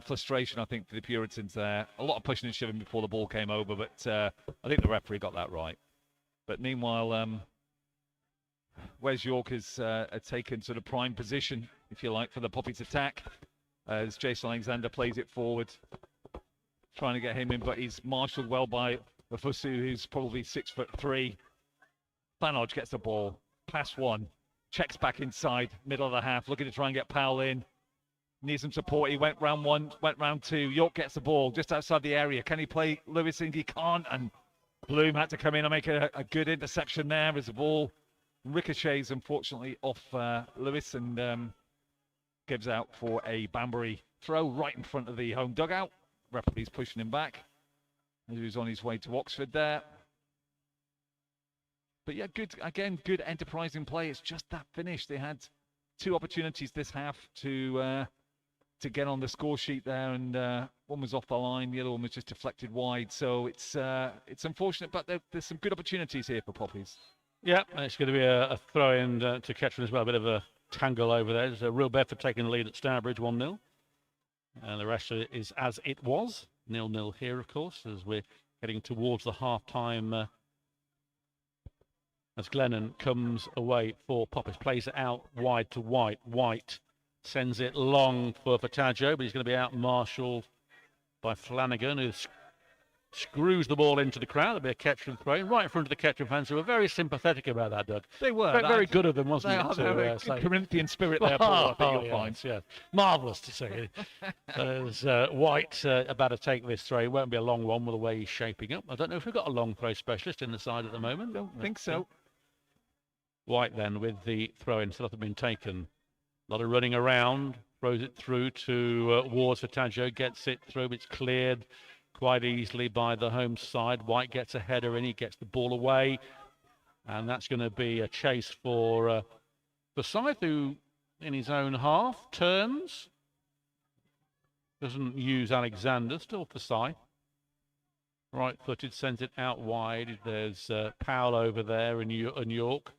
frustration, I think, for the Puritans there. A lot of pushing and shoving before the ball came over, but I think the referee got that right. But meanwhile, Wes York has taken sort of prime position, if you like, for the Poppies attack, as Jason Alexander plays it forward, trying to get him in, but he's marshalled well by Mafusu, who's probably 6'3". Fanodge gets the ball, pass one, checks back inside, middle of the half, looking to try and get Powell in. Needs some support. He went round one, went round two. York gets the ball just outside the area. Can he play Lewis in? He can't. And Bloom had to come in and make a good interception there as the ball ricochets, unfortunately, off Lewis and gives out for a Banbury throw right in front of the home dugout. Referee's pushing him back. He was on his way to Oxford there. But yeah, good enterprising play. It's just that finish. They had 2 opportunities this half to get on the score sheet there, and one was off the line, the other one was just deflected wide. So it's unfortunate, but there's some good opportunities here for Poppies. Yeah, it's going to be a throw-in to Kettering as well. A bit of a tangle over there. There's a Real Bedford taking the lead at Stourbridge, 1-0. And the rest of it is as it was. 0-0 here, of course, as we're heading towards the half-time. As Glennon comes away for Poppies, plays it out wide to White. White sends it long for Taggio, but he's going to be out-marshalled by Flanagan, who screws the ball into the crowd. There'll be a Kettering throw right in front of the Kettering fans, who were very sympathetic about that, Doug. They were. Very good of them, wasn't it? Good Corinthian spirit there, Paul. I think you'll find. Yeah. Marvellous to see. There's White about to take this throw. It won't be a long one with the way he's shaping up. I don't know if we've got a long throw specialist in the side at the moment. Don't think so. White then with the throw-in, still hasn't been taken. A lot of running around, throws it through to Wards for Taggio, gets it through, it's cleared quite easily by the home side. White gets a header in, he gets the ball away, and that's going to be a chase for Forsyth, who in his own half turns, doesn't use Alexander, still Forsyth. Right-footed, sends it out wide. There's Powell over there and York.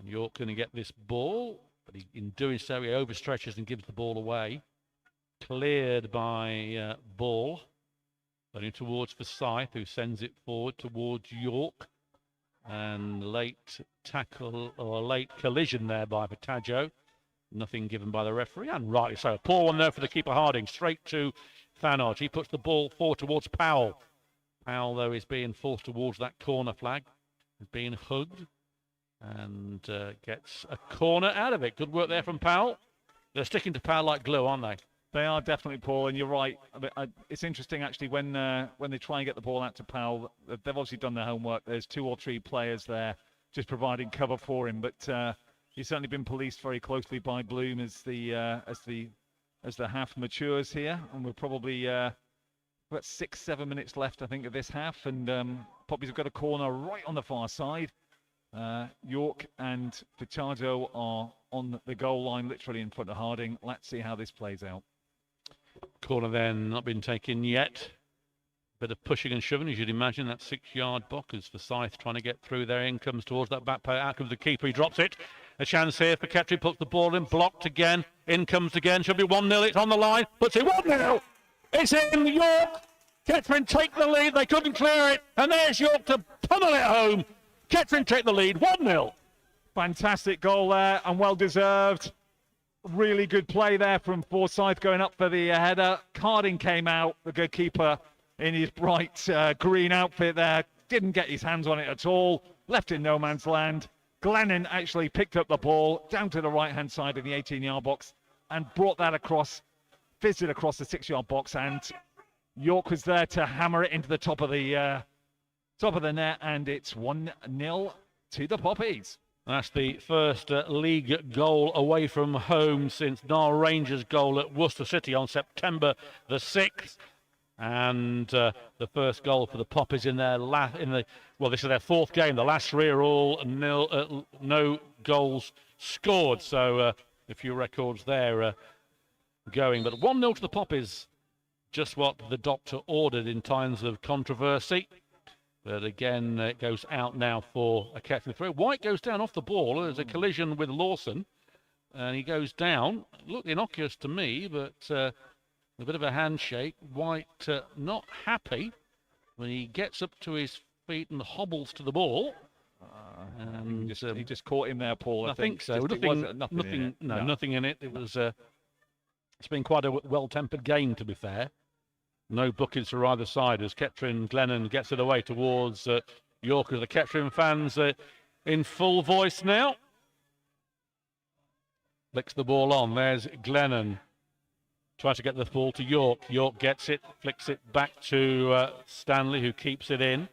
York going to get this ball, but in doing so, he overstretches and gives the ball away. Cleared by Ball. Running towards Forsyth, who sends it forward towards York. And late tackle, or late collision there by Taggio. Nothing given by the referee, and rightly so. A poor one there for the keeper Harding, straight to Fanodge. He puts the ball forward towards Powell. Powell, though, is being forced towards that corner flag. Is being hugged. And gets a corner out of it. Good work there from Powell. They're sticking to Powell like glue, aren't they? They are definitely, Paul, and you're right. It's interesting, actually, when they try and get the ball out to Powell, they've obviously done their homework. There's 2 or 3 players there just providing cover for him, but he's certainly been policed very closely by Bloom as the half matures here, and we're probably about 6-7 minutes left, I think, of this half, and Poppies have got a corner right on the far side. York and Furtado are on the goal line, literally in front of Harding. Let's see how this plays out. Corner then not been taken yet. Bit of pushing and shoving, as you'd imagine. That 6-yard block as Forsyth trying to get through there. In comes towards that back post. Out comes the keeper. He drops it. A chance here for Kettering. Puts the ball in. Blocked again. In comes again. Should be 1-0. It's on the line. Puts it 1-0. It's in. York. Kettering take the lead. They couldn't clear it. And there's York to pummel it home. Kettering take the lead. 1-0. Fantastic goal there and well deserved. Really good play there from Forsyth going up for the header. Harding came out, the good keeper, in his bright green outfit there. Didn't get his hands on it at all. Left in no man's land. Glennon actually picked up the ball down to the right-hand side of the 18-yard box and brought that across, fizzed it across the 6-yard box, and York was there to hammer it into the top of the net, and it's 1-0 to the Poppies. That's the first league goal away from home since Nile Rangers' goal at Worcester City on September the 6th. And the first goal for the Poppies in their this is their 4th game. The last 3 are all nil, no goals scored. So a few records there going. But 1-0 to the Poppies, just what the doctor ordered in times of controversy. But again, it goes out now for a Kettering throw. White goes down off the ball. There's a collision with Lawson. And he goes down. Looked innocuous to me, but a bit of a handshake. White not happy when he gets up to his feet and hobbles to the ball. And he just caught him there, Paul. I think so. Nothing in it. It was. It's been quite a well-tempered game, to be fair. No bookings for either side as Kettering Glennon gets it away towards York. The Kettering fans in full voice now. Flicks the ball on. There's Glennon. Tries to get the ball to York. York gets it, flicks it back to Stanley, who keeps it in.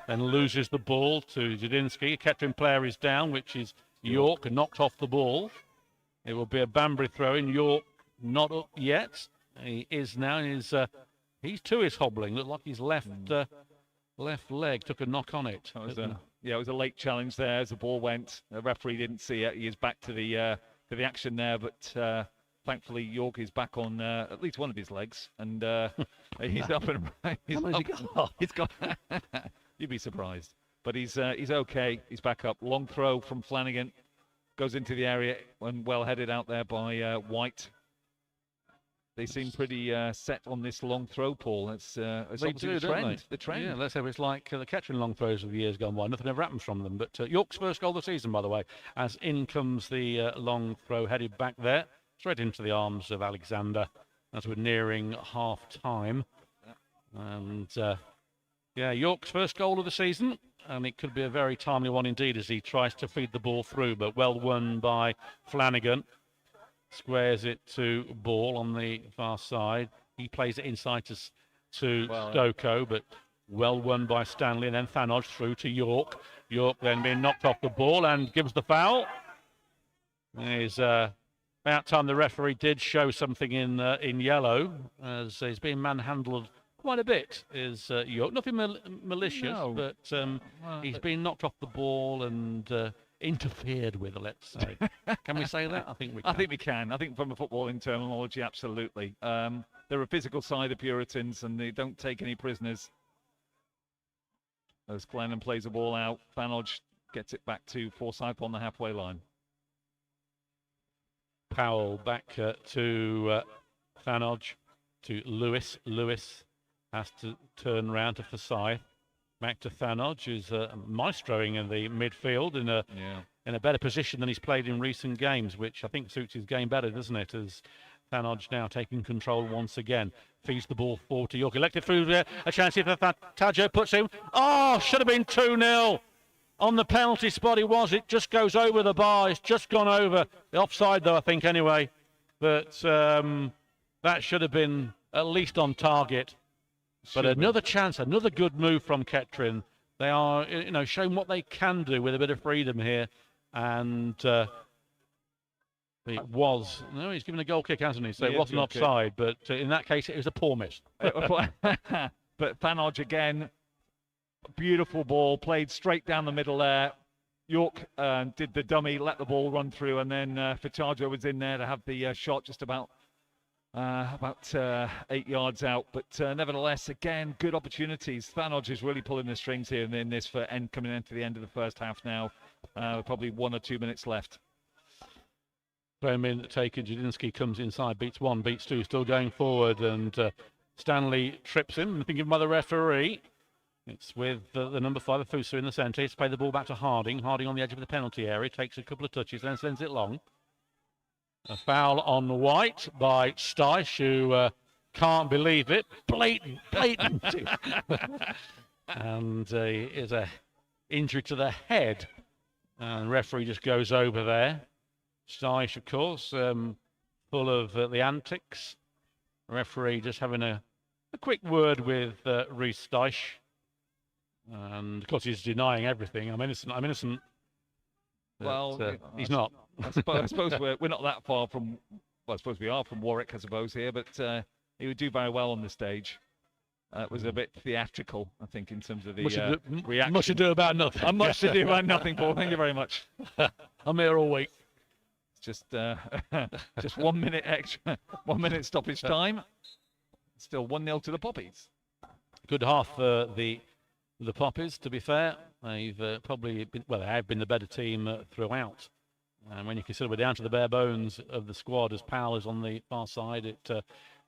Then loses the ball to Zadinsky. A Kettering player is down, which is York, knocked off the ball. It will be a Banbury throw in. York not up yet. He is now. He's to his hobbling. Looked like his left leg took a knock on it. It was a late challenge there as the ball went. The referee didn't see it. He is back to the action there, but thankfully York is back on at least one of his legs, and he's up and right. He's got. You'd be surprised, but he's okay. He's back up. Long throw from Flanagan, goes into the area and well headed out there by White. They seem pretty set on this long throw, Paul. It's obviously the trend. The trend. Yeah, let's say it's like the Kettering long throws of the years gone by. Nothing ever happens from them. But York's first goal of the season, by the way, as in comes the long throw headed back there, straight into the arms of Alexander as we're nearing half-time. And, York's first goal of the season, and it could be a very timely one indeed as he tries to feed the ball through, but well won by Flanagan. Squares it to Ball on the far side. He plays it inside to Stoko, but well won by Stanley. And then Thanodge through to York. York then being knocked off the ball and gives the foul. It's about time the referee did show something in yellow, as he's being manhandled quite a bit. Is York nothing malicious, but he's been knocked off the ball and interfered with, let's say. Can we say that? I think we can. I think from a footballing terminology, absolutely. They're a physical side of Puritans, and they don't take any prisoners. As Glennon plays the ball out, Thanodge gets it back to Forsyth on the halfway line. Powell back to Thanodge, to Lewis. Lewis has to turn round to Forsyth. Back to Thanodge, who's maestroing in the midfield in a better position than he's played in recent games, which I think suits his game better, doesn't it? As Thanodge now taking control once again. Feeds the ball forward to York. Elected through there. A chance here for Tajo. Puts him. Oh, should have been 2-0. On the penalty spot he was. It just goes over the bar. It's just gone over. The offside, though, I think, anyway. But that should have been at least on target. But another chance, another good move from Kettering. They are, showing what they can do with a bit of freedom here. And it was, no, he's given a goal kick, hasn't he? So it wasn't offside, but in that case, it was a poor miss. But Fanodge again, beautiful ball, played straight down the middle there. York did the dummy, let the ball run through, and then Furtado was in there to have the shot just about 8 yards out. But nevertheless, again, good opportunities. Fanodge is really pulling the strings here in this for coming into the end of the first half now. Probably 1 or 2 minutes left. Play a minute taken. Judinsky comes inside, beats 1, beats 2, still going forward, and Stanley trips him. Nothing given by the referee. It's with the number 5, Afusa, in the centre. He's played the ball back to Harding. Harding on the edge of the penalty area, takes a couple of touches, then sends it long. A foul on White by Steisch, who can't believe it. Blatant. And is a injury to the head. And the referee just goes over there. Steisch, of course, full of the antics. The referee just having a quick word with Rhys Steisch. And, of course, he's denying everything. I'm innocent. Well, he's not. I suppose we're not that far from, well, I suppose we are from Warwick, I suppose, here, but he would do very well on the stage. It was a bit theatrical, I think, in terms of the reaction. Much ado about nothing. Much ado about nothing, Paul. Thank you very much. I'm here all week. Just 1 minute extra, 1 minute stoppage time. Still 1-0 to the Poppies. Good half for the Poppies, to be fair. They've probably been, well, they have been the better team throughout. And when you consider we're down to the bare bones of the squad, as Powell is on the far side, it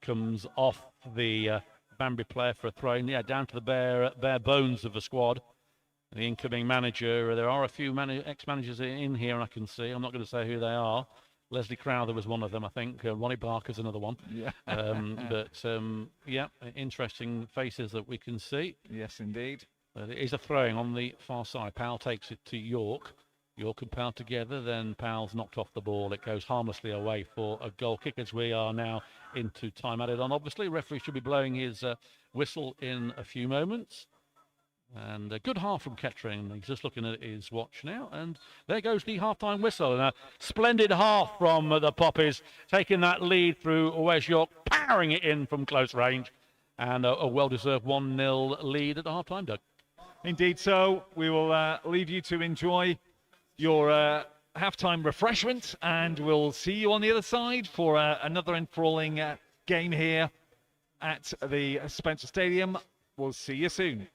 comes off the Banbury player for a throw-in. Yeah, down to the bare bones of the squad. The incoming manager, there are a few ex-managers in here I can see. I'm not going to say who they are. Leslie Crowther was one of them, I think. Ronnie Barker's another one. Yeah. Yeah, interesting faces that we can see. Yes, indeed. But it is a throwing on the far side. Powell takes it to York. York and Powell together. Then Powell's knocked off the ball. It goes harmlessly away for a goal kick as we are now into time added on. Obviously, referee should be blowing his whistle in a few moments. And a good half from Kettering. He's just looking at his watch now. And there goes the half-time whistle. And a splendid half from the Poppies, taking that lead through Wes York, powering it in from close range. And a well-deserved 1-0 lead at the half-time, Doug. Indeed so. We will leave you to enjoy your half-time refreshment. And we'll see you on the other side for another enthralling game here at the Spencer Stadium. We'll see you soon.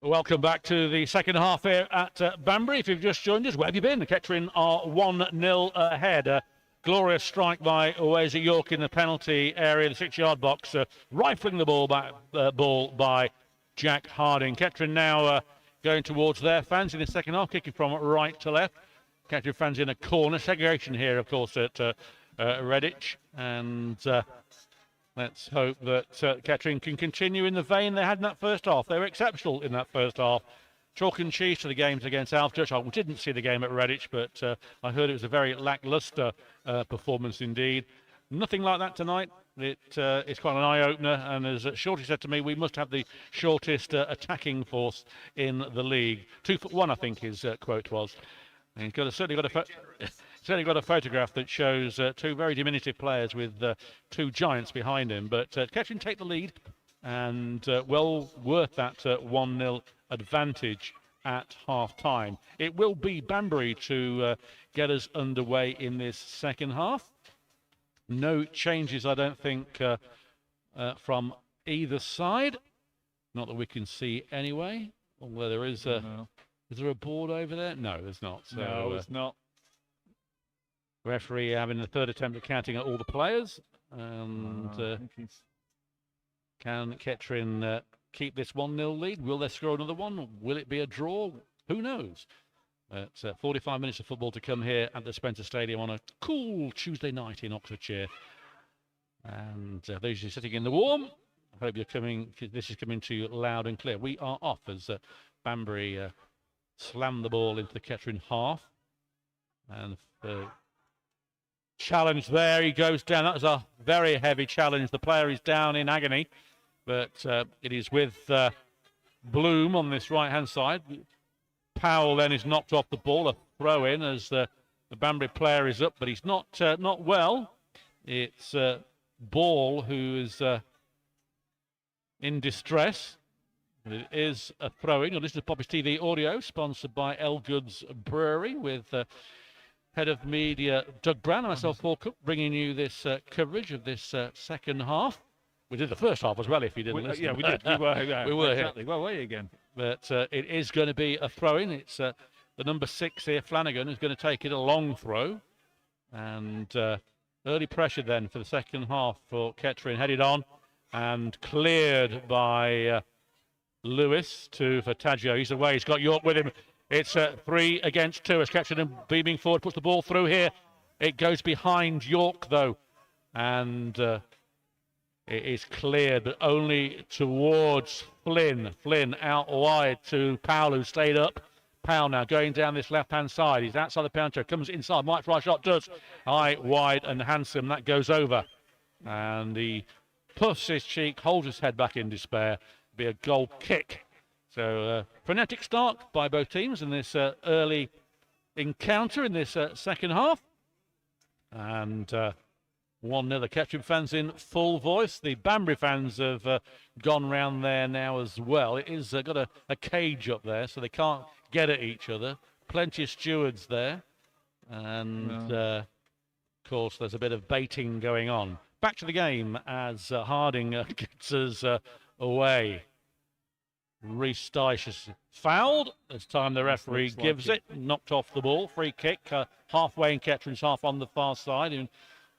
Welcome back to the second half here at Banbury. If you've just joined us, where have you been? Kettering are 1-0 ahead. Glorious strike by Owezi York in the penalty area, the 6-yard box, rifling the ball by Jack Harding. Kettering now going towards their fans in the second half, kicking from right to left. Kettering fans in a corner. Segregation here, of course, at Redditch. And let's hope that Kettering can continue in the vein they had in that first half. They were exceptional in that first half. Chalk and cheese to the games against Alvechurch. I didn't see the game at Redditch, but I heard it was a very lacklustre performance indeed. Nothing like that tonight. It's quite an eye-opener, and as Shorty said to me, we must have the shortest attacking force in the league. 2'1", I think his quote was. And he's certainly got a photograph that shows two very diminutive players with two giants behind him. But Kettering take the lead, and well worth that 1-0 advantage at half-time. It will be Banbury to get us underway in this second half. No changes, I don't think, from either side. Not that we can see anyway. Although there is a... No. Is there a board over there? No, there's not. So, no, it's not. Referee having the third attempt at counting at all the players. And can Kettering keep this 1-0 lead? Will they score another one? Will it be a draw? Who knows? It's 45 minutes of football to come here at the Spencer Stadium on a cool Tuesday night in Oxfordshire. And those who are sitting in the warm, I hope you're coming. This is coming to you loud and clear. We are off as Banbury slam the ball into the Kettering half. And the challenge there, he goes down. That was a very heavy challenge. The player is down in agony, but it is with Bloom on this right-hand side. Powell then is knocked off the ball, a throw in as the Banbury player is up, but he's not well. It's Ball who is in distress. It is a throw-in. You'll listen to Poppy's TV audio, sponsored by Elgood's Brewery, with head of media Doug Brown and myself, Paul Cook, bringing you this coverage of this second half. We did the first half as well, if you didn't listen. Yeah, we did. We were exactly. Here. Well, were you again? But it is going to be a throw-in. It's the number 6 here, Flanagan, who's going to take it a long throw. And early pressure then for the second half for Kettering. Headed on and cleared by... Lewis for Taggio. He's away. He's got York with him. It's 3 against 2 as Kettering beaming forward, puts the ball through here. It goes behind York though, and it is cleared, but only towards Flynn. Flynn out wide to Powell, who stayed up. Powell now going down this left-hand side. He's outside the penalty, comes inside. Mike's right shot does. High, wide, and handsome. That goes over, and he puffs his cheek, holds his head back in despair. Be a goal kick. So frenetic start by both teams in this early encounter in this second half. And 1-0, the Kettering fans in full voice. The Banbury fans have gone round there now as well. It is got a cage up there, so they can't get at each other. Plenty of stewards there. And of course, there's a bit of baiting going on. Back to the game as Harding gets us away. Reece Dyche is fouled. This time the referee gives it. Knocked off the ball. Free kick. Halfway in Kettering's half on the far side. In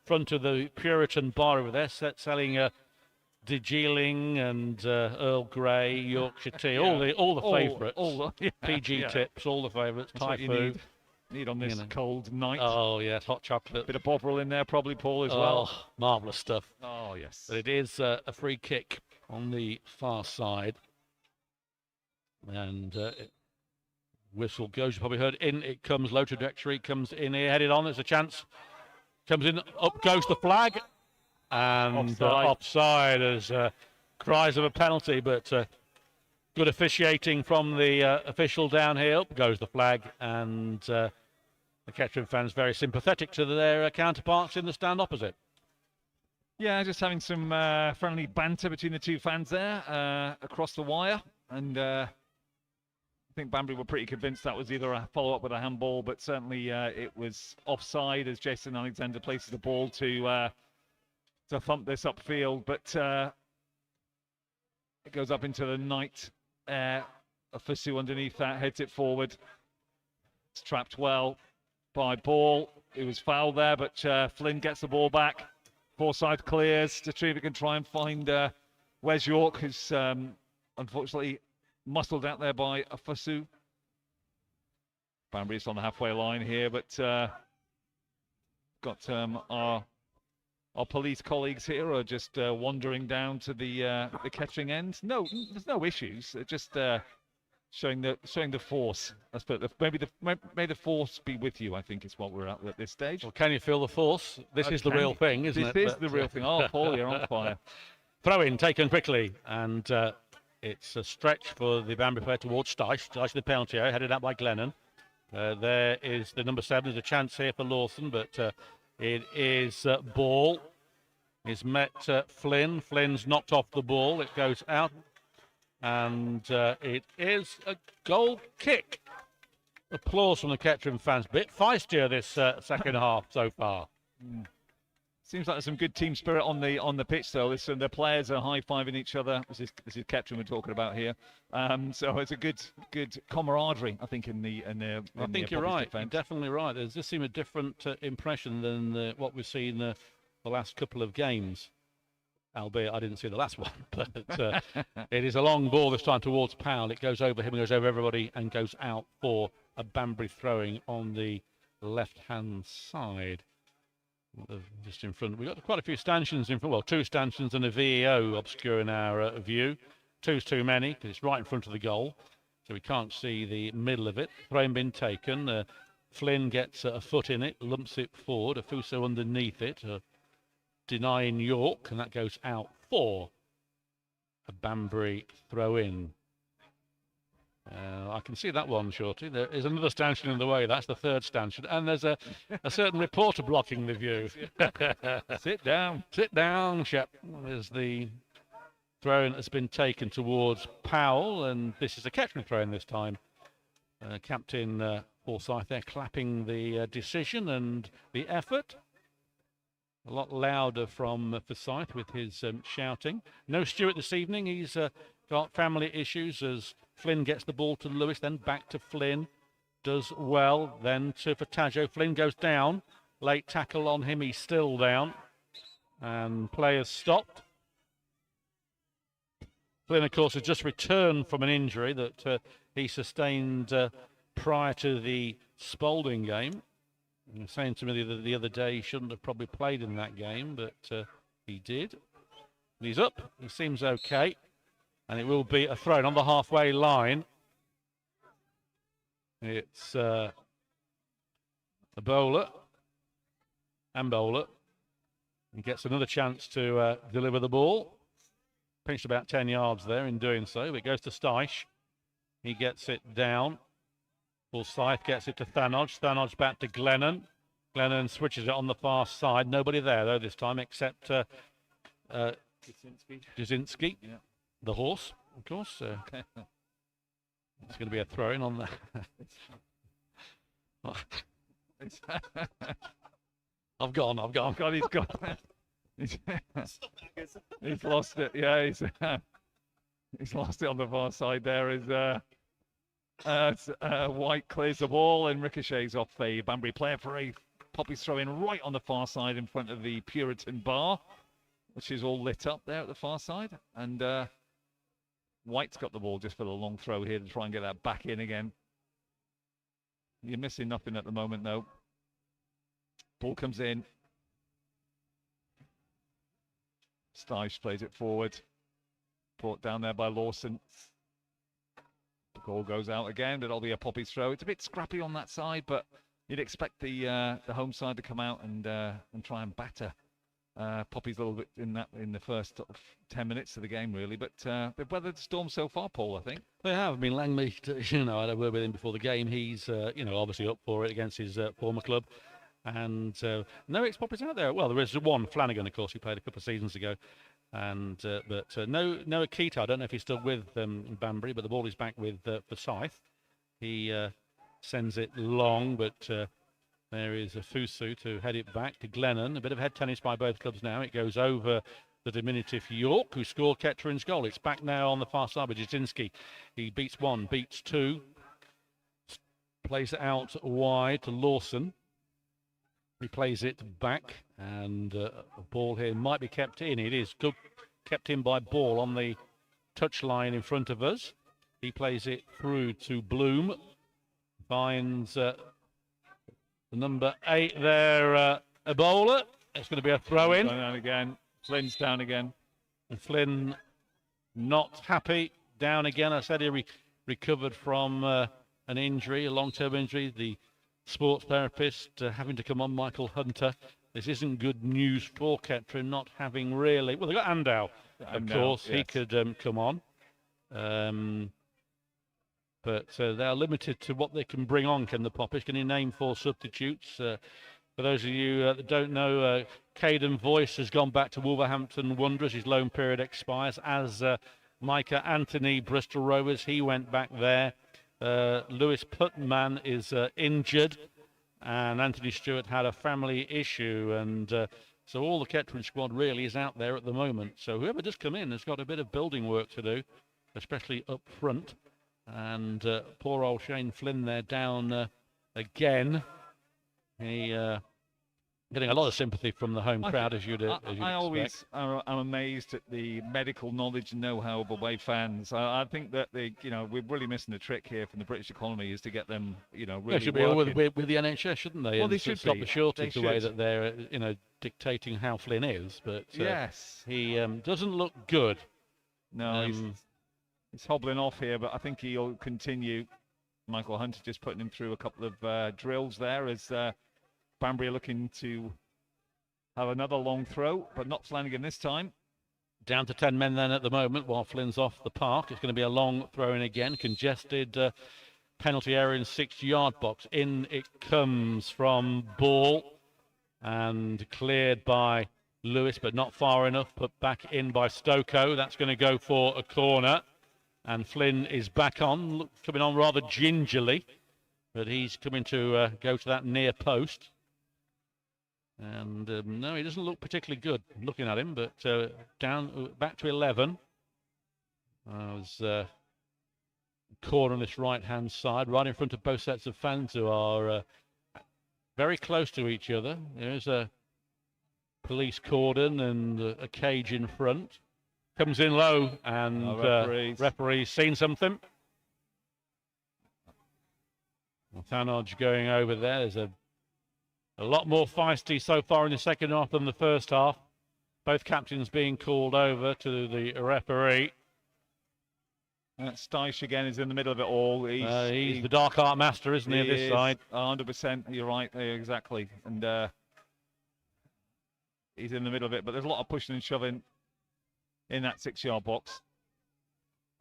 front of the Puritan bar over there. selling De Geeling and Earl Grey, Yorkshire tea. All the favourites. PG tips, all the favourites. Thai food. Need on this cold night. Oh, yes, hot chocolate. Bit of Bovril in there probably, Paul, as well. Oh, marvellous stuff. Oh, yes. But it is a free kick on the far side. And whistle goes, you probably heard. In it comes, low trajectory, comes in here, headed on, there's a chance. Comes in, up goes the flag. And offside as cries of a penalty, but good officiating from the official down here. Up goes the flag, and the Kettering fans very sympathetic to their counterparts in the stand opposite. Yeah, just having some friendly banter between the two fans there across the wire. And I think Banbury were pretty convinced that was either a follow-up with a handball, but certainly it was offside as Jason Alexander places the ball to thump this upfield. But it goes up into the night Afusu underneath that, heads it forward. It's trapped well by Ball. It was fouled there, but Flynn gets the ball back. Forsyth clears. Detriva can try and find Wes York, who's unfortunately muscled out there by Afusu. Banbury's on the halfway line here, but got our police colleagues here are just wandering down to the Kettering end. No, there's no issues. They're just showing the force. Let's put it. May the force be with you, I think is what we're at this stage. Well, can you feel the force? This is the real thing, isn't it? This is the real thing. Oh, Paul, you're on fire. Throw in taken quickly, and it's a stretch for the Banbury player towards Stice. Stice in the penalty area, headed out by Glennon. There is the number 7. There's a chance here for Lawson, but it is Ball. Is met Flynn. Flynn's knocked off the ball. It goes out. And it is a goal kick. Applause from the Kettering fans. Bit feistier this second half so far. Seems like there's some good team spirit on the pitch though. Listen, the players are high-fiving each other. This is Kettering we're talking about here. So it's a good camaraderie, I think, in the. I think you're right. You're definitely right. There's just seemed a different impression than what we've seen the last couple of games. Albeit I didn't see the last one, but it is a long ball this time towards Powell. It goes over him, goes over everybody, and goes out for a Banbury throwing on the left-hand side. Just in front, we've got quite a few stanchions in front. Well, 2 stanchions and a VEO obscuring our view. 2's too many because it's right in front of the goal, so we can't see the middle of it. Throwing been taken. Flynn gets a foot in it, lumps it forward. Afuso underneath it. Denying York, and that goes out for a Banbury throw in. I can see that one, Shorty. There is another stanchion in the way. That's the 3rd stanchion, and there's a certain reporter blocking the view. Sit down, Shep. There's the throw in that's been taken towards Powell, and this is a Kettering throw in this time. Captain Forsyth there clapping the decision and the effort. A lot louder from Forsyth with his shouting. No Stewart this evening. He's got family issues as Flynn gets the ball to Lewis, then back to Flynn. Does well, then to Fataggio. Flynn goes down. Late tackle on him. He's still down. And players stopped. Flynn, of course, has just returned from an injury that he sustained prior to the Spalding game. He was saying to me the other day he shouldn't have probably played in that game, but he did. He's up. He seems okay. And it will be a throw on the halfway line. It's a bowler. And bowler. He gets another chance to deliver the ball. Pinched about 10 yards there in doing so. It goes to Stice. He gets it down. Forsyth gets it to Thanodge. Thanodge back to Glennon. Glennon switches it on the far side. Nobody there, though, this time, except Jasinski, yeah. The horse, of course. It's going to be a throw-in on that. I've gone. He's gone. He's lost it. Yeah, he's lost it on the far side there. White clears the ball and ricochets off the Banbury player for a Poppy's throw-in right on the far side in front of the Puritan bar, which is all lit up there at the far side. And White's got the ball just for the long throw here to try and get that back in again. You're missing nothing at the moment, though. Ball comes in. Stice plays it forward. Brought down there by Lawson. The goal goes out again, but it'll be a Poppy's throw. It's a bit scrappy on that side, but you'd expect the home side to come out and try and batter Poppy's a little bit in the first 10 minutes of the game, really. But they've weathered the storm so far, Paul, I think. They have. I mean, Langmead, I had a word with him before the game. He's, obviously up for it against his former club. And no ex-Poppies out there. Well, there is one, Flanagan, of course, who played a couple of seasons ago. And but no Akita. I don't know if he's still with Banbury, but the ball is back with Forsyth. He sends it long, but there is a Fusu to head it back to Glennon. A bit of head tennis by both clubs now. It goes over the diminutive York, who scored Ketterin's goal. It's back now on the far side with Jasinski. He beats one, beats two. Plays it out wide to Lawson. He plays it back, and a ball here might be kept in. It is good, kept in by Ball on the touchline in front of us. He plays it through to Bloom. Finds the number 8 there, Ebola. It's going to be a throw-in. Down again. Flynn's down again. And Flynn not happy. Down again. I said he recovered from an injury, a long-term injury. The sports therapist having to come on, Michael Hunter. This isn't good news for Kettering, not having really... Well, they've got Andow, of course. Yes. He could come on. But they're limited to what they can bring on, Ken the Popish. Can you name 4 substitutes? For those of you that don't know, Caden Voice has gone back to Wolverhampton Wanderers. His loan period expires, as Micah Anthony, Bristol Rovers. He went back there. Lewis Putman is injured, and Anthony Stewart had a family issue. And so all the Kettering squad really is out there at the moment. So whoever does come in has got a bit of building work to do, especially up front. And poor old Shane Flynn there down again. He getting a lot of sympathy from the home crowd, as you'd expect. I always am amazed at the medical knowledge and know-how of away fans. I think that we're really missing a trick here from the British economy is to get them, really. They should be with the NHS, shouldn't they? Well, and they should stop be. the shortage the way that they're, dictating how Flynn is. But yes, he doesn't look good. No, he's hobbling off here, but I think he'll continue. Michael Hunter just putting him through a couple of drills there as Banbury are looking to have another long throw, but not Flanagan this time. Down to 10 men then at the moment while Flynn's off the park. It's going to be a long throw in again. Congested penalty area in 6-yard box. In it comes from Ball and cleared by Lewis, but not far enough. Put back in by Stoko. That's going to go for a corner. And Flynn is back on, coming on rather gingerly, but he's coming to go to that near post. And no, he doesn't look particularly good looking at him, but down back to 11. Corner on this right-hand side, right in front of both sets of fans who are very close to each other. There's a police cordon and a cage in front. Comes in low, and referee's seen something. Thanodge going over there. There's a lot more feisty so far in the second half than the first half. Both captains being called over to the referee. Steisch again is in the middle of it all. He's the dark art master, isn't he, this side? 100%, you're right, exactly. And he's in the middle of it, but there's a lot of pushing and shoving in that 6-yard box.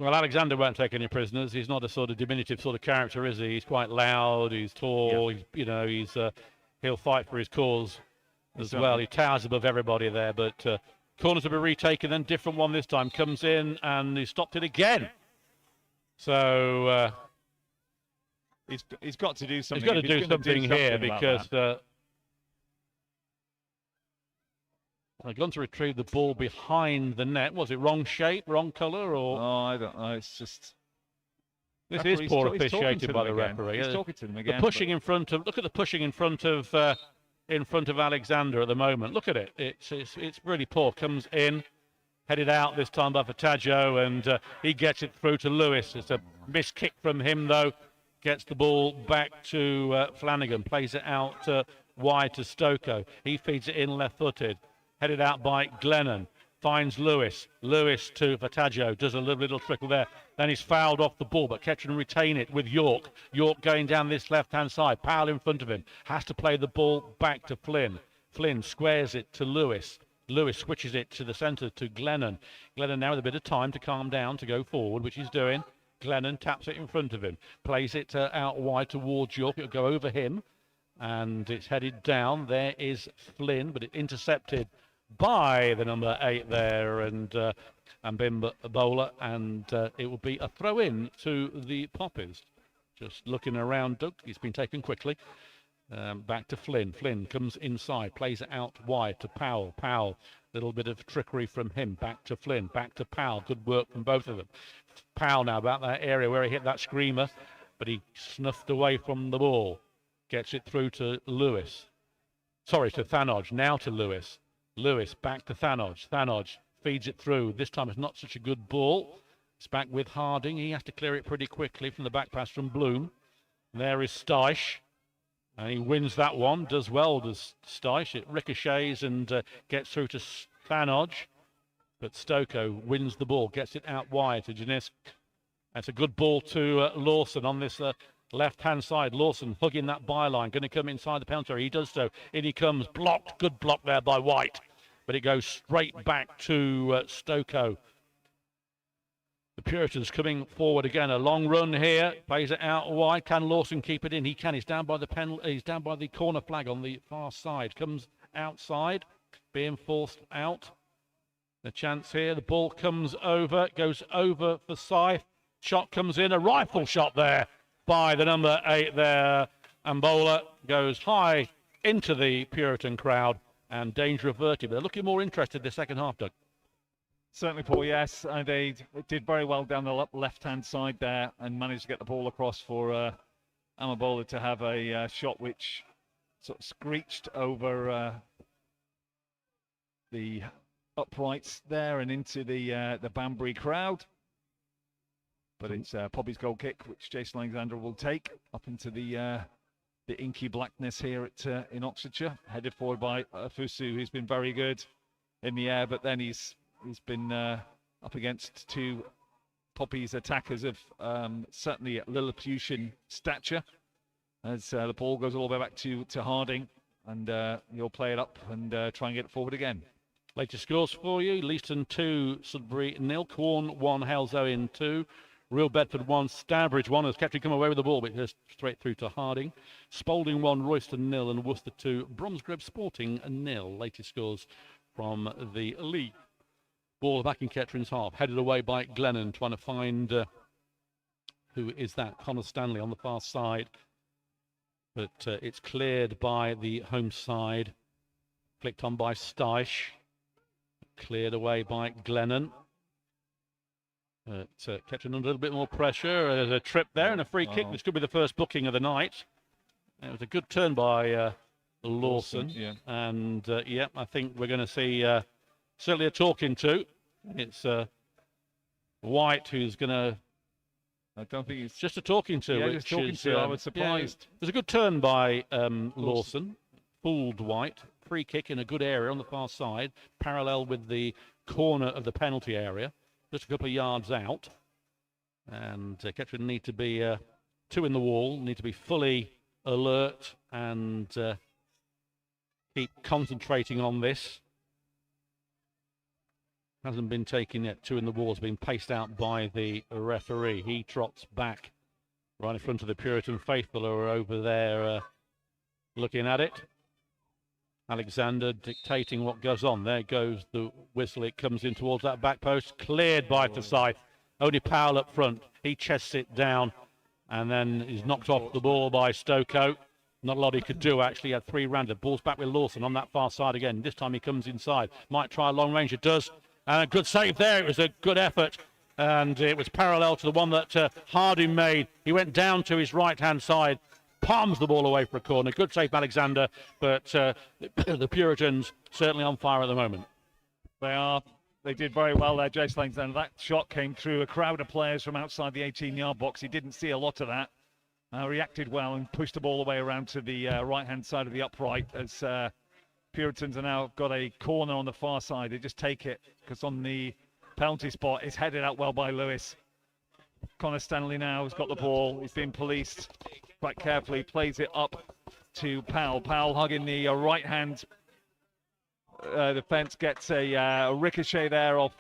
Well, Alexander won't take any prisoners. He's not a sort of diminutive sort of character, is he? He's quite loud, he's tall, yeah. He'll fight for his cause as well. He towers above everybody there, but corner to be retaken, then different one this time. Comes in and he stopped it again. So he's got to do something. He's got to do something here because they've gone to retrieve the ball behind the net. Was it wrong shape, wrong colour, or? Oh, I don't know. It's just. This is poor officiated by the referee. He's talking to them again. The pushing in front of. Look at the pushing in front of Alexander at the moment. Look at it. It's really poor. Comes in, headed out this time by Fataggio, and he gets it through to Lewis. It's a missed kick from him though. Gets the ball back to Flanagan. Plays it out wide to Stoko. He feeds it in left-footed. Headed out by Glennon, finds Lewis. Lewis to Fataggio, does a little trickle there. Then he's fouled off the ball, but Kettering retain it with York. York going down this left-hand side. Powell in front of him. Has to play the ball back to Flynn. Flynn squares it to Lewis. Lewis switches it to the centre to Glennon. Glennon now with a bit of time to calm down, to go forward, which he's doing. Glennon taps it in front of him. Plays it out wide towards York. It'll go over him. And it's headed down. There is Flynn, but it's intercepted by the number 8 there, and Bimba Bowler, and it will be a throw-in to the Poppies. Just looking around, Doug. He's been taken quickly. Back to Flynn. Flynn comes inside, plays it out wide to Powell. Powell Little bit of trickery from him. Back to Flynn, back to Powell. Good work from both of them. Powell now about that area where he hit that screamer, but he snuffed away from the ball. Gets it through to Lewis. Sorry, to Thanodge. Now to Lewis. Lewis back to Thanodge. Thanodge feeds it through. This time it's not such a good ball. It's back with Harding. He has to clear it pretty quickly from the back pass from Bloom. There is Steisch. And he wins that one, does well, does Steisch. It ricochets and gets through to Thanodge. But Stoko wins the ball, gets it out wide to Janisk. That's a good ball to Lawson on this left-hand side. Lawson hugging that byline, going to come inside the penalty area. He does so. In he comes, blocked. Good block there by White. But it goes straight back to Stoko. The Puritans coming forward again. A long run here. Plays it out wide. Can Lawson keep it in? He can. He's down by the he's down by the corner flag on the far side. Comes outside, being forced out. The chance here. The ball comes over. Goes over for Scythe. Shot comes in. A rifle shot there by the number 8 there. Ambola goes high into the Puritan crowd and danger averted. They're looking more interested the second half, Doug. Certainly, Paul, yes. They did very well down the left-hand side there and managed to get the ball across for Amabola to have a shot which sort of screeched over the uprights there and into the Banbury crowd. But it's Poppy's goal kick, which Jason Alexander will take up into the inky blackness here in Oxfordshire, headed forward by Fusu, who's been very good in the air, but then he's been up against two Poppy's attackers of certainly Lilliputian stature. As the ball goes all the way back to Harding, and he'll play it up and try and get it forward again. Latest scores for you: Leiston 2, Sudbury 0, Quorn 1, Halesowen 2, Real Bedford 1, Stourbridge 1 as Kettering come away with the ball, but it goes straight through to Harding. Spalding 1, Royston 0, and Worcester 2, Bromsgrove Sporting 0. Latest scores from the league. Ball back in Kettering's half, headed away by Glennon, trying to find who is that? Connor Stanley on the far side, but it's cleared by the home side. Flicked on by Steisch, cleared away by Glennon. Kettering under a little bit more pressure. There's a trip there and a free kick. This could be the first booking of the night. It was a good turn by Lawson. Yeah. And yeah, I think we're going to see certainly a talking to. It's White who's going to. I don't think it's just a talking to. Yeah, just talking to. I was surprised. Yeah, it was a good turn by Lawson. Fooled White. Free kick in a good area on the far side, parallel with the corner of the penalty area, just a couple of yards out. And Kettering need to be two in the wall, need to be fully alert and keep concentrating on this. Hasn't been taken yet. Two in the wall has been paced out by the referee. He trots back right in front of the Puritan faithful who are over there looking at it. Alexander dictating what goes on. There goes the whistle. It comes in towards that back post. Cleared by Forsyth. Only Powell up front. He chests it down and then he's knocked off the ball by Stoko. Not a lot he could do, actually. He had three rounded. Ball's back with Lawson on that far side again. This time he comes inside. Might try a long range. It does. And a good save there. It was a good effort. And it was parallel to the one that Harding made. He went down to his right-hand side. Palms the ball away for a corner. Good save, Alexander. But the Puritans certainly on fire at the moment. They are. They did very well there, Jason Alexander. That shot came through a crowd of players from outside the 18-yard box. He didn't see a lot of that. Reacted well and pushed the ball away around to the right-hand side of the upright as Puritans are now got a corner on the far side. They just take it because on the penalty spot, it's headed out well by Lewis. Connor Stanley now has got the ball. He's being policed quite carefully. Plays it up to Powell. Powell hugging the right hand. Defence gets a ricochet there off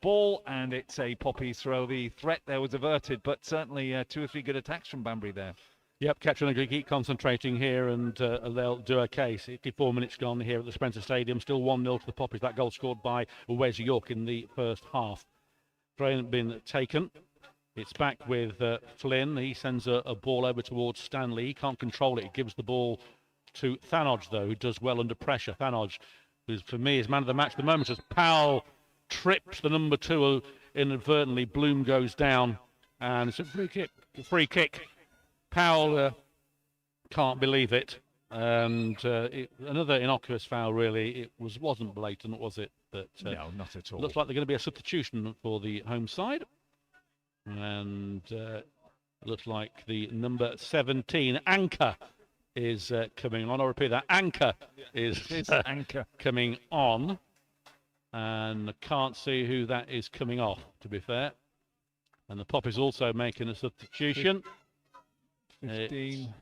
ball, and it's a Poppy's throw. The threat there was averted, but certainly 2 or 3 good attacks from Banbury there. Yep, Kettering are going to keep concentrating here and they'll do okay. 54 minutes gone here at the Spencer Stadium. Still 1-0 to the Poppies. That goal scored by Wes York in the first half. Try hasn't been taken. It's back with Flynn. He sends a ball over towards Stanley. He can't control it. He gives the ball to Thanodge, though, who does well under pressure. Thanodge who's for me is man of the match at the moment, as Powell trips the number 2 inadvertently. Bloom goes down, and it's a free kick. Free kick. Powell can't believe it, and another innocuous foul. Really, it wasn't blatant, was it? But no, not at all. looks like they're going to be a substitution for the home side, and looks like the number 17 Anchor is coming on. I'll repeat that. Anchor is Anchor coming on, and I can't see who that is coming off, to be fair. And the Pop is also making a substitution. 15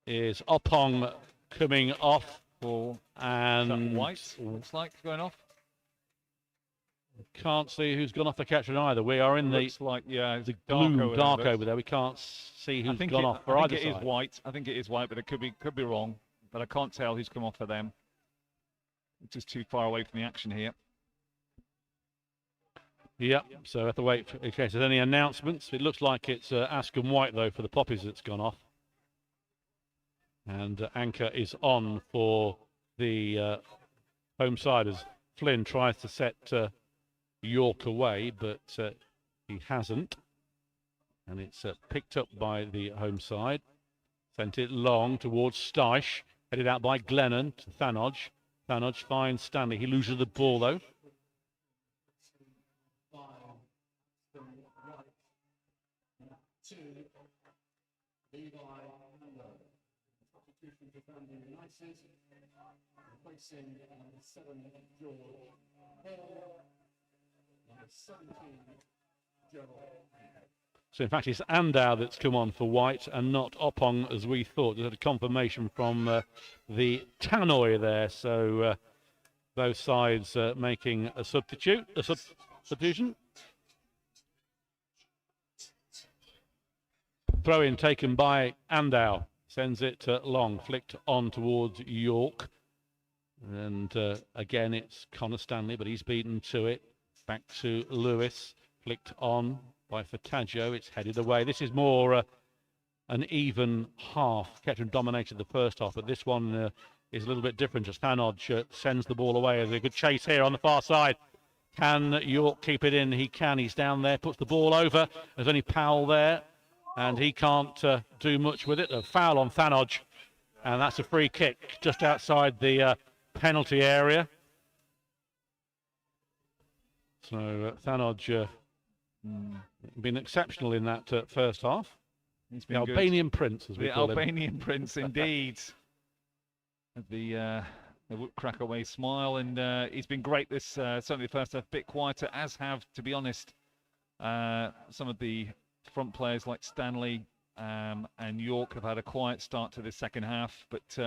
is Opong coming off, for and White, looks like, going off. Can't see who's gone off the catch either. We are in Looks like, yeah, the dark dark over over there. We can't see who's I gone off for either think it is side. White. I think it is White, but it could be wrong. But I can't tell who's come off for them. It's just too far away from the action here. Yep, so I have to wait in case there's any announcements. It looks like it's Askham White, though, for the Poppies that's gone off. And Anchor is on for the home side as Flynn tries to set York away, but he hasn't. And it's picked up by the home side. Sent it long towards Steisch. Headed out by Glennon to Thanodge. Thanodge finds Stanley. He loses the ball, though. So in fact it's Andau that's come on for White and not Opong as we thought. There's a confirmation from the tannoy there. So both sides making a substitution. Throw in taken by Andau. Sends it long, flicked on towards York. And again, it's Connor Stanley, but he's beaten to it. Back to Lewis, flicked on by Fataggio. It's headed away. This is more an even half. Kettering dominated the first half, but this one is a little bit different. Just Thanodge sends the ball away. There's a good chase here on the far side. Can York keep it in? He can. He's down there, puts the ball over. There's only Powell there, and he can't do much with it. A foul on Thanodge, and that's a free kick just outside the penalty area. So Thanodge been exceptional in that first half. He's The been good. Albanian Prince, as we The call him. Albanian Prince, indeed. The crack away smile, and he's been great this certainly the first half. A bit quieter, as have, to be honest, some of the front players like Stanley and York have had a quiet start to the second half, but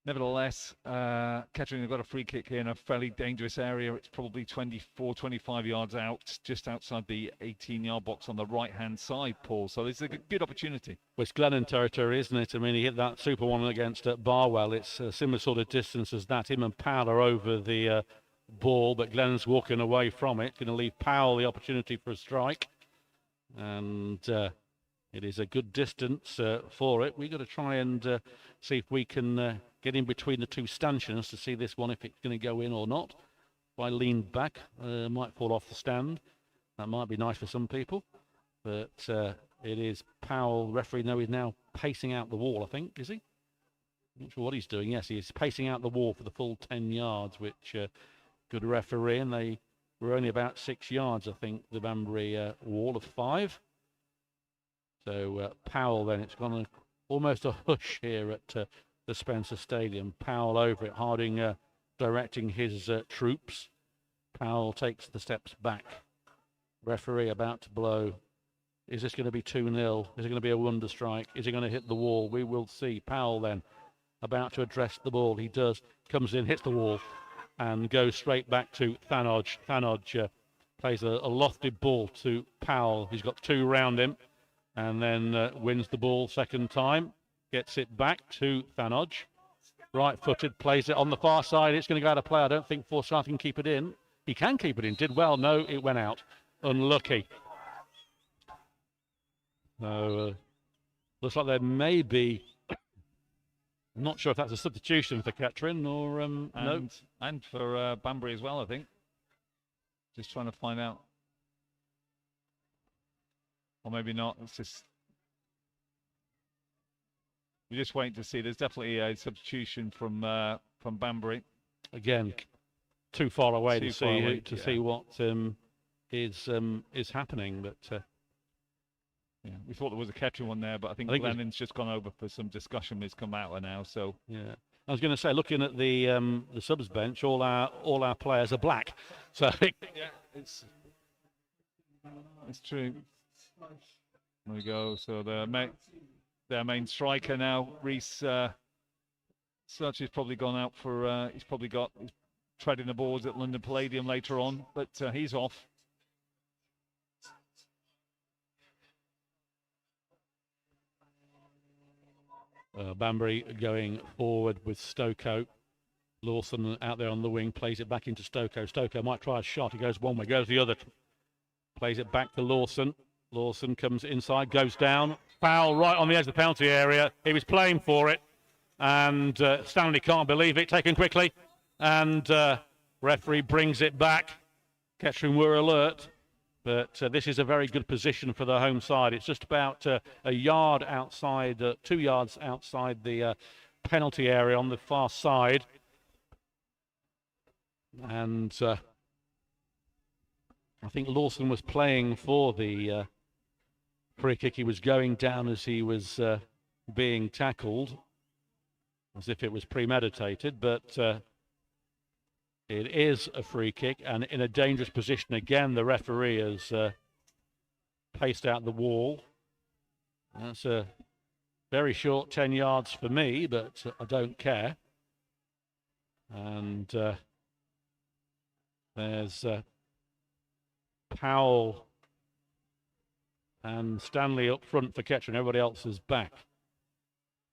nevertheless, Kettering have got a free kick here in a fairly dangerous area. It's probably 24, 25 yards out, just outside the 18-yard box on the right-hand side, Paul. So this is a good opportunity. Well, it's Glennon territory, isn't it? I mean, he hit that super one against Barwell. It's a similar sort of distance as that. Him and Powell are over the ball, but Glennon's walking away from it. Going to leave Powell the opportunity for a strike. And it is a good distance for it. We've got to try and see if we can get in between the two stanchions to see this one, if it's going to go in or not. If I lean back, might fall off the stand. That might be nice for some people. But it is Powell, referee. No, he's now pacing out the wall, I think. Is he? Not sure what he's doing. Yes, he is pacing out the wall for the full 10 yards, which good referee. And they were only about 6 yards, I think, the Banbury wall of 5. So Powell then, it's gone almost a hush here at the Spencer Stadium. Powell over it, Harding directing his troops. Powell takes the steps back. Referee about to blow. Is this going to be 2-0? Is it going to be a wonder strike? Is he going to hit the wall? We will see. Powell then about to address the ball. He does, comes in, hits the wall, and goes straight back to Thanodge. Thanodge plays a lofted ball to Powell. He's got 2 round him, and then wins the ball second time. Gets it back to Thanodge. Right-footed, plays it on the far side. It's going to go out of play. I don't think Forsyth can keep it in. He can keep it in. Did well. No, it went out. Unlucky. So, looks like there may be I'm not sure if that's a substitution for Kettering or no. And for Banbury as well, I think. Just trying to find out. Or maybe not. It's just we're just waiting to see. There's definitely a substitution from Banbury. Again, too far away Too to far see away, see what is happening. But yeah, we thought there was a Kettering one there, but I think Glennon's just gone over for some discussion. He's come out now, so yeah. I was going to say, looking at the subs bench, all our players are black. So yeah, it's true. There we go. So their main striker now, Reece Such, has probably gone out for. He's treading the boards at London Palladium later on, but he's off. Banbury going forward with Stokoe. Lawson out there on the wing, plays it back into Stokoe. Stokoe might try a shot. He goes one way, goes the other. Plays it back to Lawson. Lawson comes inside, goes down. Foul right on the edge of the penalty area. He was playing for it. And Stanley can't believe it. Taken quickly. And referee brings it back. Kettering were alert. But this is a very good position for the home side. It's just about a yard outside, 2 yards outside the penalty area on the far side. And I think Lawson was playing for the free kick. He was going down as he was being tackled, as if it was premeditated. But it is a free kick, and in a dangerous position again. The referee has paced out the wall. That's a very short 10 yards for me, but I don't care. And there's Powell and Stanley up front for Kettering. Everybody else is back.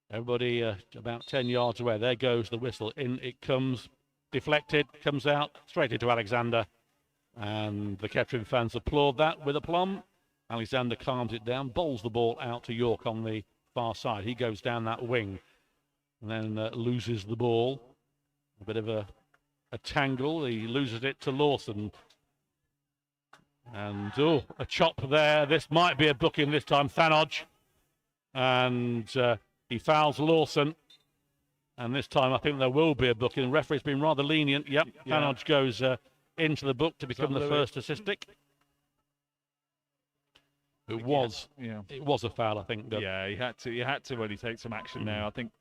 Everybody about 10 yards away. There goes the whistle. In it comes, deflected, comes out straight into Alexander. And the Kettering fans applaud that with aplomb. Alexander calms it down, bowls the ball out to York on the far side. He goes down that wing and then loses the ball. A bit of a tangle. He loses it to Lawson. And a chop there. This might be a booking this time. Thanodge. And he fouls Lawson. And this time I think there will be a booking. The referee's been rather lenient. Yep, yeah. Thanodge goes into the book to become the first assistant. It was a foul, I think. Yeah, he had to really take some action there. I think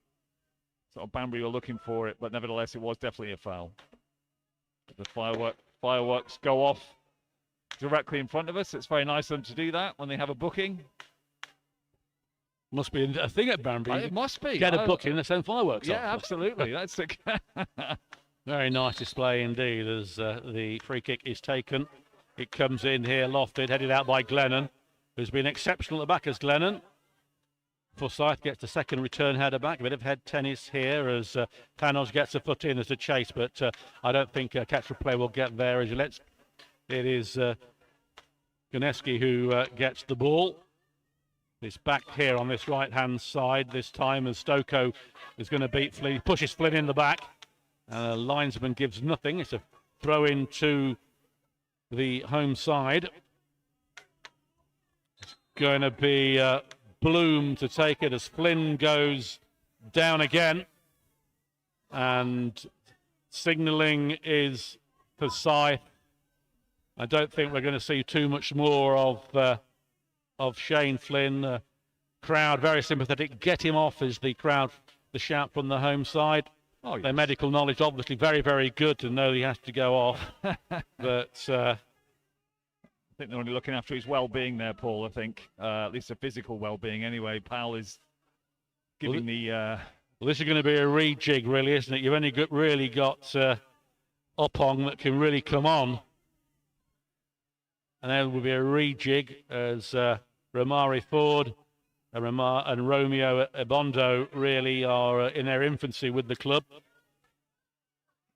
sort of Banbury were looking for it, but nevertheless it was definitely a foul. The fireworks go off directly in front of us. It's very nice of them to do that when they have a booking. Must be a thing at Banbury. It must be. Get a booking and send fireworks off. Yeah, absolutely. That's very nice display indeed as the free kick is taken. It comes in here, lofted, headed out by Glennon, who's been exceptional at the back as Glennon. Forsyth gets the second return header back. A bit of head tennis here as Thanodge gets a foot in as a chase, but I don't think Kettering play will get there as it is Ganeski who gets the ball. It's back here on this right-hand side this time as Stokoe is going to beat Flynn. He pushes Flynn in the back. Linesman gives nothing. It's a throw in to the home side. It's going to be Bloom to take it as Flynn goes down again. And signalling is Forsyth. I don't think we're going to see too much more of Shane Flynn. Crowd very sympathetic. Get him off is the shout from the home side. Oh, yes. Their medical knowledge obviously very, very good to know he has to go off. But I think they're only looking after his well-being there, Paul. I think at least a physical well-being anyway. Powell is giving Well, this is going to be a rejig, really, isn't it? You've only really got Oppong that can really come on. And there will be a rejig as Romari Ford and Romeo Ebondo really are in their infancy with the club.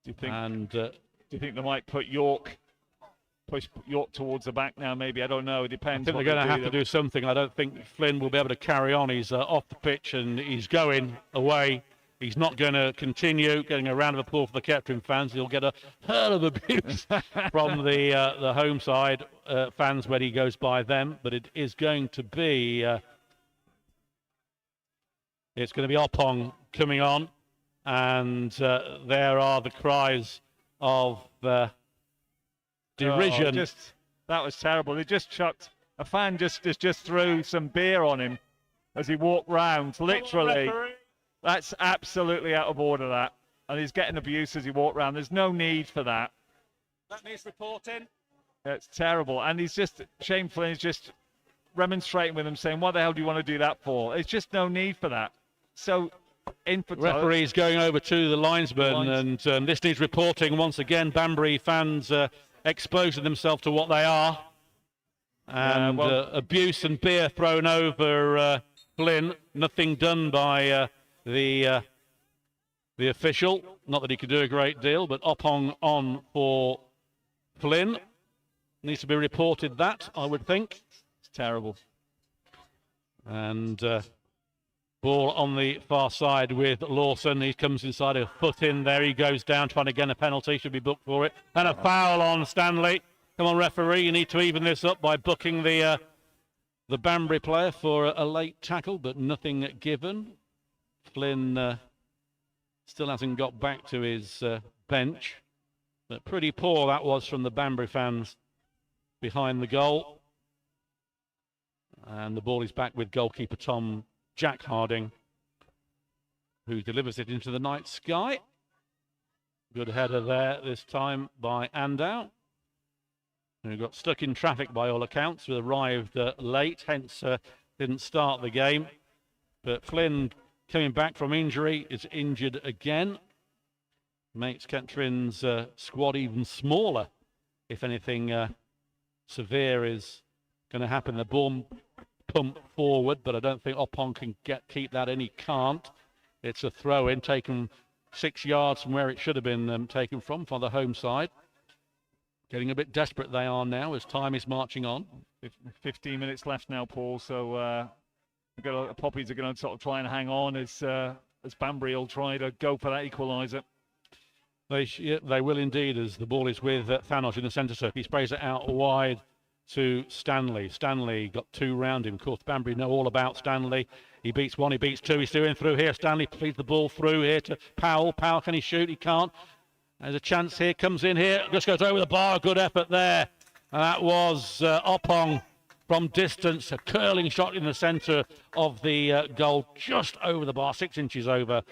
Do you think they might push York towards the back now? Maybe, I don't know. It depends. I think they're going to have to do something. I don't think Flynn will be able to carry on. He's off the pitch and he's going away He's not going to continue getting a round of applause for the Kettering fans. He'll get a hurl of abuse from the home side fans when he goes by them. But it is going to be Oppong coming on, and there are the cries of derision. That was terrible. They just chucked a fan just threw some beer on him as he walked round. Literally, that's absolutely out of order. That, and he's getting abuse as he walked round. There's no need for that. That needs reporting. It's terrible, and Shane Flynn is just remonstrating with him, saying, "What the hell do you want to do that for?" It's just no need for that. So, referee's going over to the linesman, and this needs reporting once again. Banbury fans exposing themselves to what they are, and abuse and beer thrown over Flynn. Nothing done by the official. Not that he could do a great deal, but Oppong on for Flynn. Needs to be reported, that, I would think. It's terrible. And ball on the far side with Lawson. He comes inside, a foot in there. He goes down trying to get a penalty. Should be booked for it. And a foul on Stanley. Come on, referee. You need to even this up by booking the Banbury player for a late tackle, but nothing given. Flynn still hasn't got back to his bench. But pretty poor that was from the Banbury fans behind the goal. And the ball is back with goalkeeper Jack Harding, who delivers it into the night sky. Good header there this time by Andau, who got stuck in traffic by all accounts, who arrived late, hence didn't start the game. But Flynn, coming back from injury, is injured again. Makes Kettering's squad even smaller. If anything severe is going to happen, the ball pump forward, but I don't think Oppong can keep that, and he can't. It's a throw-in taken 6 yards from where it should have been taken from the home side. Getting a bit desperate they are now as time is marching on. 15 minutes left now, Paul, so the Poppies are going to sort of try and hang on as Banbury will try to go for that equaliser. They will indeed, as the ball is with Thanos in the centre circle. He sprays it out wide to Stanley. Stanley got two round him. Of course, Banbury know all about Stanley. He beats one, he beats two. He's doing through here. Stanley feeds the ball through here to Powell. Powell, can he shoot? He can't. There's a chance here. Comes in here. Just goes over the bar. Good effort there. And that was Oppong from distance. A curling shot in the centre of the goal. Just over the bar. 6 inches over.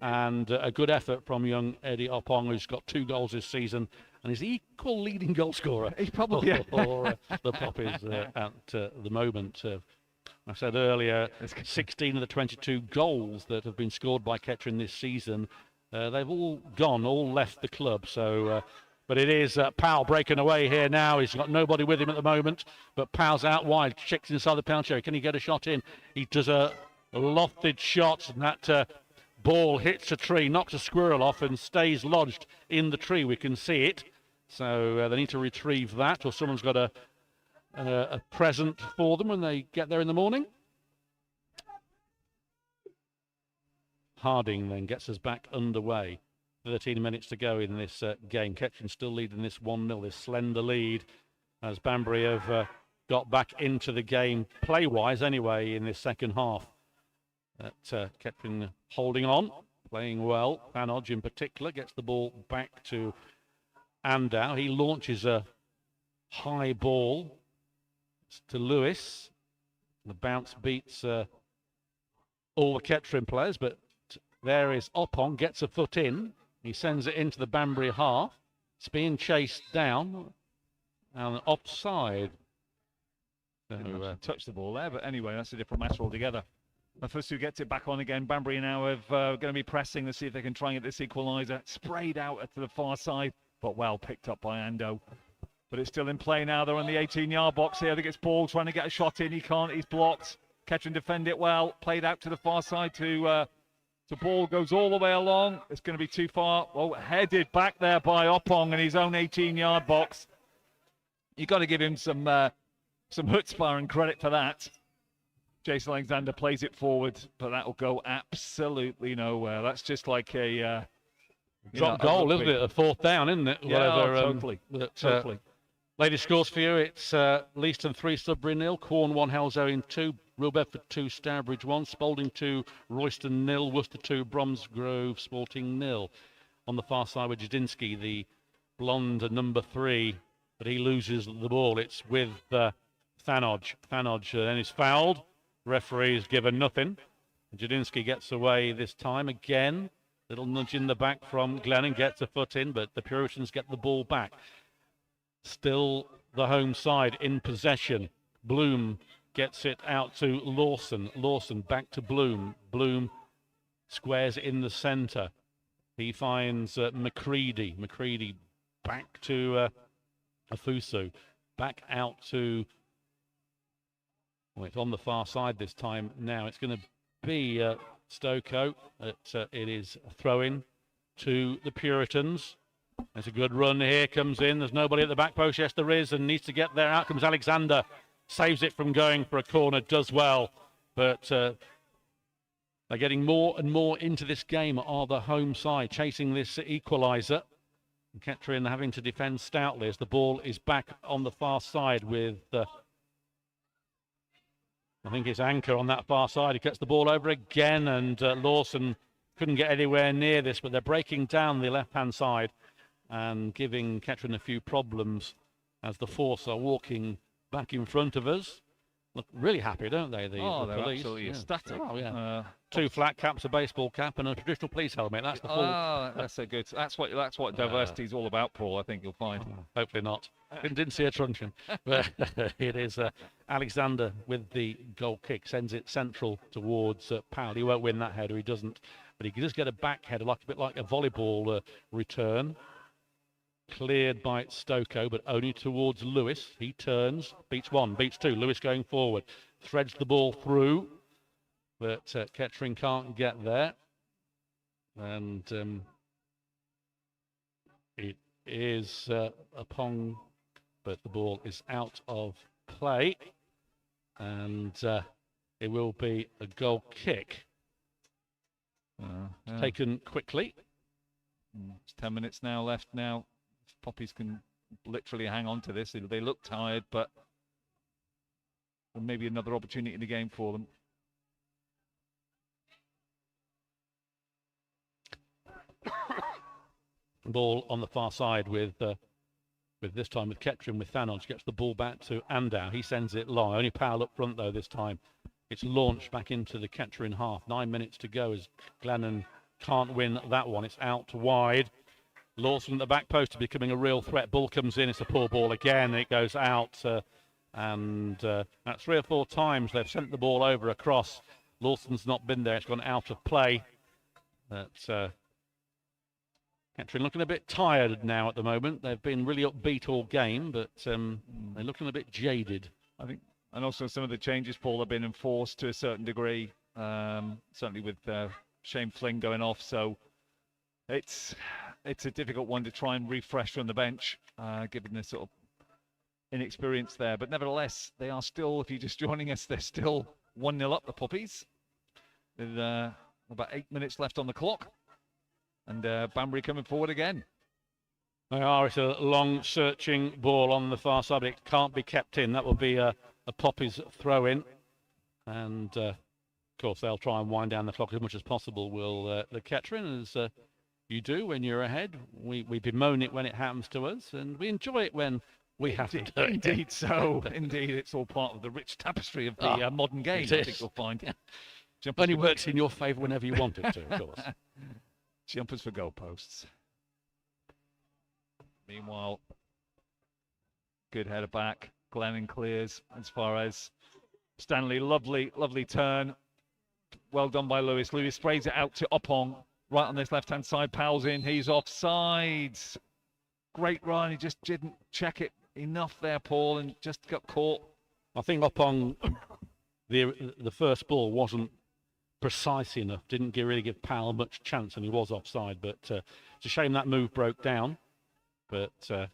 And a good effort from young Eddie Oppong, who's got 2 goals this season and is the equal leading goal scorer. He's probably for the Poppies at the moment. I said earlier, 16 of the 22 goals that have been scored by Kettering this season, they've all left the club. So, but it is Powell breaking away here now. He's got nobody with him at the moment, but Powell's out wide, checks inside the penalty area. Can he get a shot in? He does a lofted shot, and that ball hits a tree, knocks a squirrel off and stays lodged in the tree. We can see it. So they need to retrieve that, or someone's got a present for them when they get there in the morning. Harding then gets us back underway. 13 minutes to go in this game. Kettering still leading this 1-0, this slender lead, as Banbury have got back into the game, play-wise anyway, in this second half. Kettering holding on, playing well. Panodge in particular gets the ball back to Andau. He launches a high ball to Lewis. The bounce beats all the Kettering players, but there is Oppong, gets a foot in. He sends it into the Banbury half. It's being chased down and offside. So, touched the ball there, but anyway, that's a different matter altogether. Mafusu gets it back on again. Banbury now have going to be pressing to see if they can try and get this equaliser. Sprayed out to the far side, but well picked up by Ando. But it's still in play now. They're on the 18-yard box here. I think it's Ball trying to get a shot in. He can't. He's blocked. Kettering defend it well. Played out to the far side to Ball. Goes all the way along. It's going to be too far. Oh, headed back there by Oppong in his own 18-yard box. You've got to give him some chutzpah and credit for that. Jason Alexander plays it forward, but that'll go absolutely nowhere. That's just like a Drop goal, isn't it? A fourth down, isn't it? Yeah, totally. But, totally. latest scores for you, it's Leiston 3, Sudbury 0, Corn 1, Halesowen 2, Real Bedford 2, Stourbridge 1, Spalding 2, Royston 0, Worcester 2, Bromsgrove Sporting 0. On the far side with Jadinsky, the blonde number 3, but he loses the ball. It's with Thanodge. Thanodge then is fouled. Referee's given nothing. Jadinsky gets away this time again. Little nudge in the back from Glennon, gets a foot in, but the Puritans get the ball back. Still the home side in possession. Bloom gets it out to Lawson. Lawson back to Bloom. Bloom squares it in the centre. He finds McCready. McCready back to Afusu. Back out to... Well, it's on the far side this time now. It's going to be Stokoe. It is a throw-in to the Puritans. There's a good run here, comes in. There's nobody at the back post. Yes, there is, and needs to get there. Out comes Alexander. Saves it from going for a corner, does well. But they're getting more and more into this game, are the home side, chasing this equaliser. Kettering having to defend stoutly as the ball is back on the far side with... I think it's Anchor on that far side. He cuts the ball over again, and Lawson couldn't get anywhere near this, but they're breaking down the left-hand side and giving Kettering a few problems as the Force are walking back in front of us. Look really happy, don't they? The they're police. absolutely ecstatic. Oh, yeah. 2 flat caps, a baseball cap, and a traditional police helmet. That's the full. Oh, that's so good. That's what diversity is all about, Paul. I think you'll find. Hopefully not. Didn't see a truncheon, but it is Alexander with the goal kick, sends it central towards Powell. He won't win that header, he doesn't, but he does get a back header, like a bit like a volleyball return. Cleared by Stokoe, but only towards Lewis. He turns, beats 1, beats 2. Lewis going forward, threads the ball through, but Kettering can't get there. And it is upon, but the ball is out of play, and it will be a goal kick. Taken quickly. It's 10 minutes now left now. Poppies can literally hang on to this. They look tired, but there may be another opportunity in the game for them. Ball on the far side with this time with Kettering, with Thanodge, gets the ball back to Andow. He sends it long. Only Powell up front though this time. It's launched back into the Kettering half. 9 minutes to go as Glennon can't win that one. It's out wide. Lawson at the back post is becoming a real threat. Ball comes in. It's a poor ball again. It goes out, and that's 3 or 4 times they've sent the ball over across. Lawson's not been there. It's gone out of play. That's Kettering looking a bit tired now at the moment. They've been really upbeat all game, but they're looking a bit jaded, I think. And also some of the changes, Paul, have been enforced to a certain degree. Certainly with Shane Flynn going off, so it's a difficult one to try and refresh from the bench, given the sort of inexperience there. But nevertheless, they are still, if you're just joining us, they're still 1-0 up, the Poppies, with about 8 minutes left on the clock. And Banbury coming forward again. They are. It's a long searching ball on the far side, but it can't be kept in. That will be a Poppies throw in. And of course, they'll try and wind down the clock as much as possible, will the Kettering, as you do when you're ahead. We bemoan it when it happens to us, and we enjoy it when we have to do it. Indeed so. Indeed, it's all part of the rich tapestry of the modern game, I think you'll find. Yeah. Only works in your favour whenever you want it to, of course. Jumpers for goalposts. Meanwhile, good header back. Glennon clears as far as Stanley. Lovely turn. Well done by Lewis. Lewis sprays it out to Oppong. Right on this left-hand side. Powell's in. He's offside. Great run. He just didn't check it enough there, Paul, and just got caught. I think Oppong, the first ball wasn't precise enough. Didn't really give Powell much chance, and he was offside. But it's a shame that move broke down. But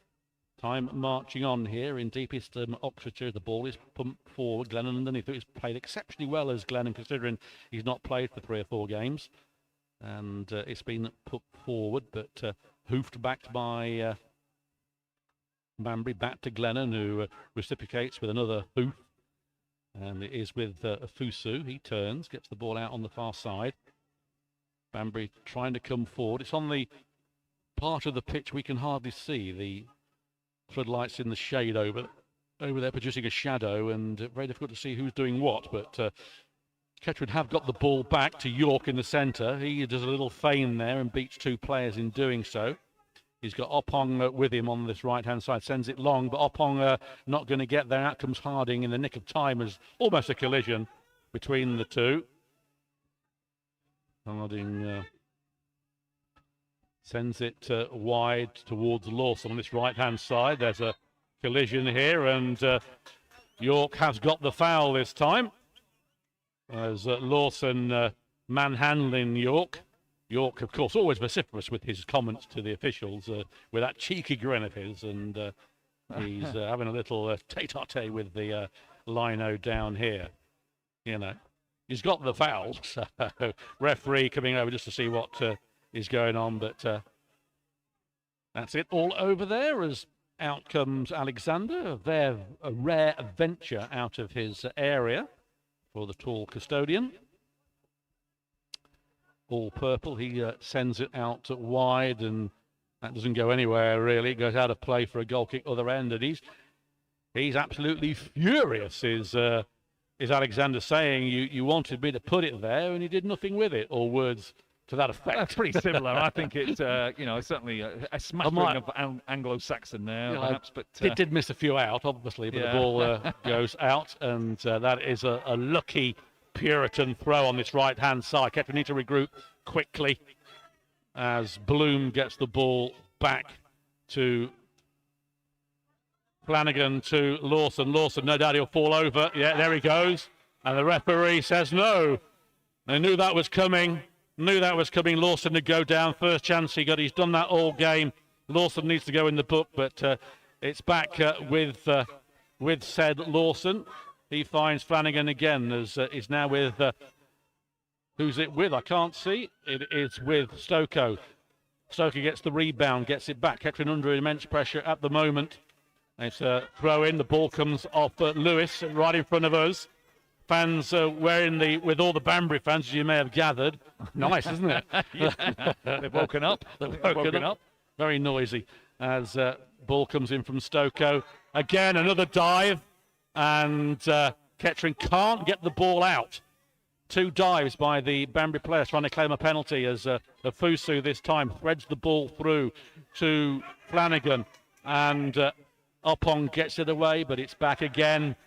Time marching on here in deepest Oxfordshire. The ball is pumped forward. Glennon underneath it. He's played exceptionally well as Glennon, considering he's not played for 3 or 4 games. And it's been put forward, but hoofed back by Banbury, back to Glennon, who reciprocates with another hoof. And it is with Fusu. He turns, gets the ball out on the far side. Banbury trying to come forward. It's on the part of the pitch we can hardly see. The floodlights in the shade over there, producing a shadow, and very difficult to see who's doing what. But Kettering have got the ball back to York in the centre. He does a little feign there and beats 2 players in doing so. He's got Oppong with him on this right-hand side, sends it long, but Oppong not going to get there. Out comes Harding in the nick of time, as almost a collision between the two. Harding sends it wide towards Lawson on this right-hand side. There's a collision here, and York has got the foul this time, as Lawson manhandling York. York, of course, always vociferous with his comments to the officials, with that cheeky grin of his, and he's having a little tete-a-tete with the lino down here. You know, he's got the foul, so referee coming over just to see what is going on, but that's it all over there, as out comes Alexander. A rare venture out of his area for the tall custodian. All purple. He sends it out wide, and that doesn't go anywhere really. It goes out of play for a goal kick other end, and he's absolutely furious. Is Alexander saying you wanted me to put it there and you did nothing with it, or words to that effect? That's pretty similar. I think it's certainly a smattering of Anglo-Saxon there, perhaps. But it did miss a few out, obviously, but the ball goes out, and that is a lucky Puritan throw on this right-hand side. Kettering need to regroup quickly as Bloom gets the ball back to Flanagan, to Lawson. Lawson, no doubt he'll fall over. Yeah, there he goes. And the referee says no. They knew that was coming. Lawson to go down. First chance he got. He's done that all game. Lawson needs to go in the book, but it's back with said Lawson. He finds Flanagan again, as is now with, who's it with? I can't see. It is with Stokoe. Stokoe gets the rebound, gets it back. Kettering under immense pressure at the moment. It's a throw in. The ball comes off Lewis right in front of us. Fans with all the Banbury fans, as you may have gathered. Nice, isn't it? They've woken up. They've woken up. Very noisy as ball comes in from Stokoe. Again, another dive. And Kettering can't get the ball out. 2 dives by the Banbury players trying to claim a penalty, as Fusu this time threads the ball through to Flanagan. And Oppong gets it away, but it's back again.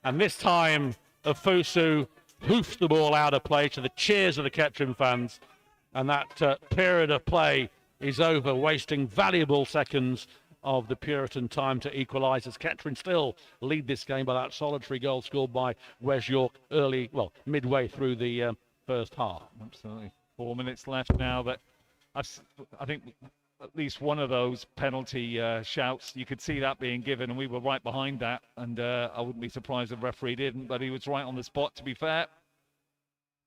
And this time, Fusu hoofs the ball out of play to the cheers of the Kettering fans. And that period of play is over, wasting valuable seconds of the Puritan time to equalise, as Kettering still lead this game by that solitary goal scored by Wes York midway through the first half. Absolutely. 4 minutes left now. That I think at least one of those penalty shouts, you could see that being given, and we were right behind that, and I wouldn't be surprised if the referee didn't, but he was right on the spot, to be fair.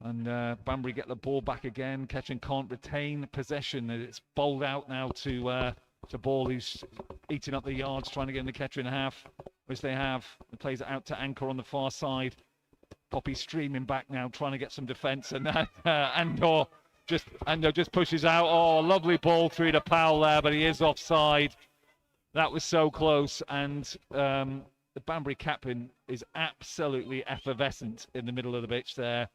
And Banbury get the ball back again. Kettering can't retain possession. It's bowled out now to Ball, who's eating up the yards, trying to get in the Kettering half, which they have. He plays it out to Anchor on the far side. Poppy streaming back now, trying to get some defence, and Andor just pushes out. Oh, lovely ball through to Powell there, but he is offside. That was so close, and the Banbury captain is absolutely effervescent in the middle of the pitch there,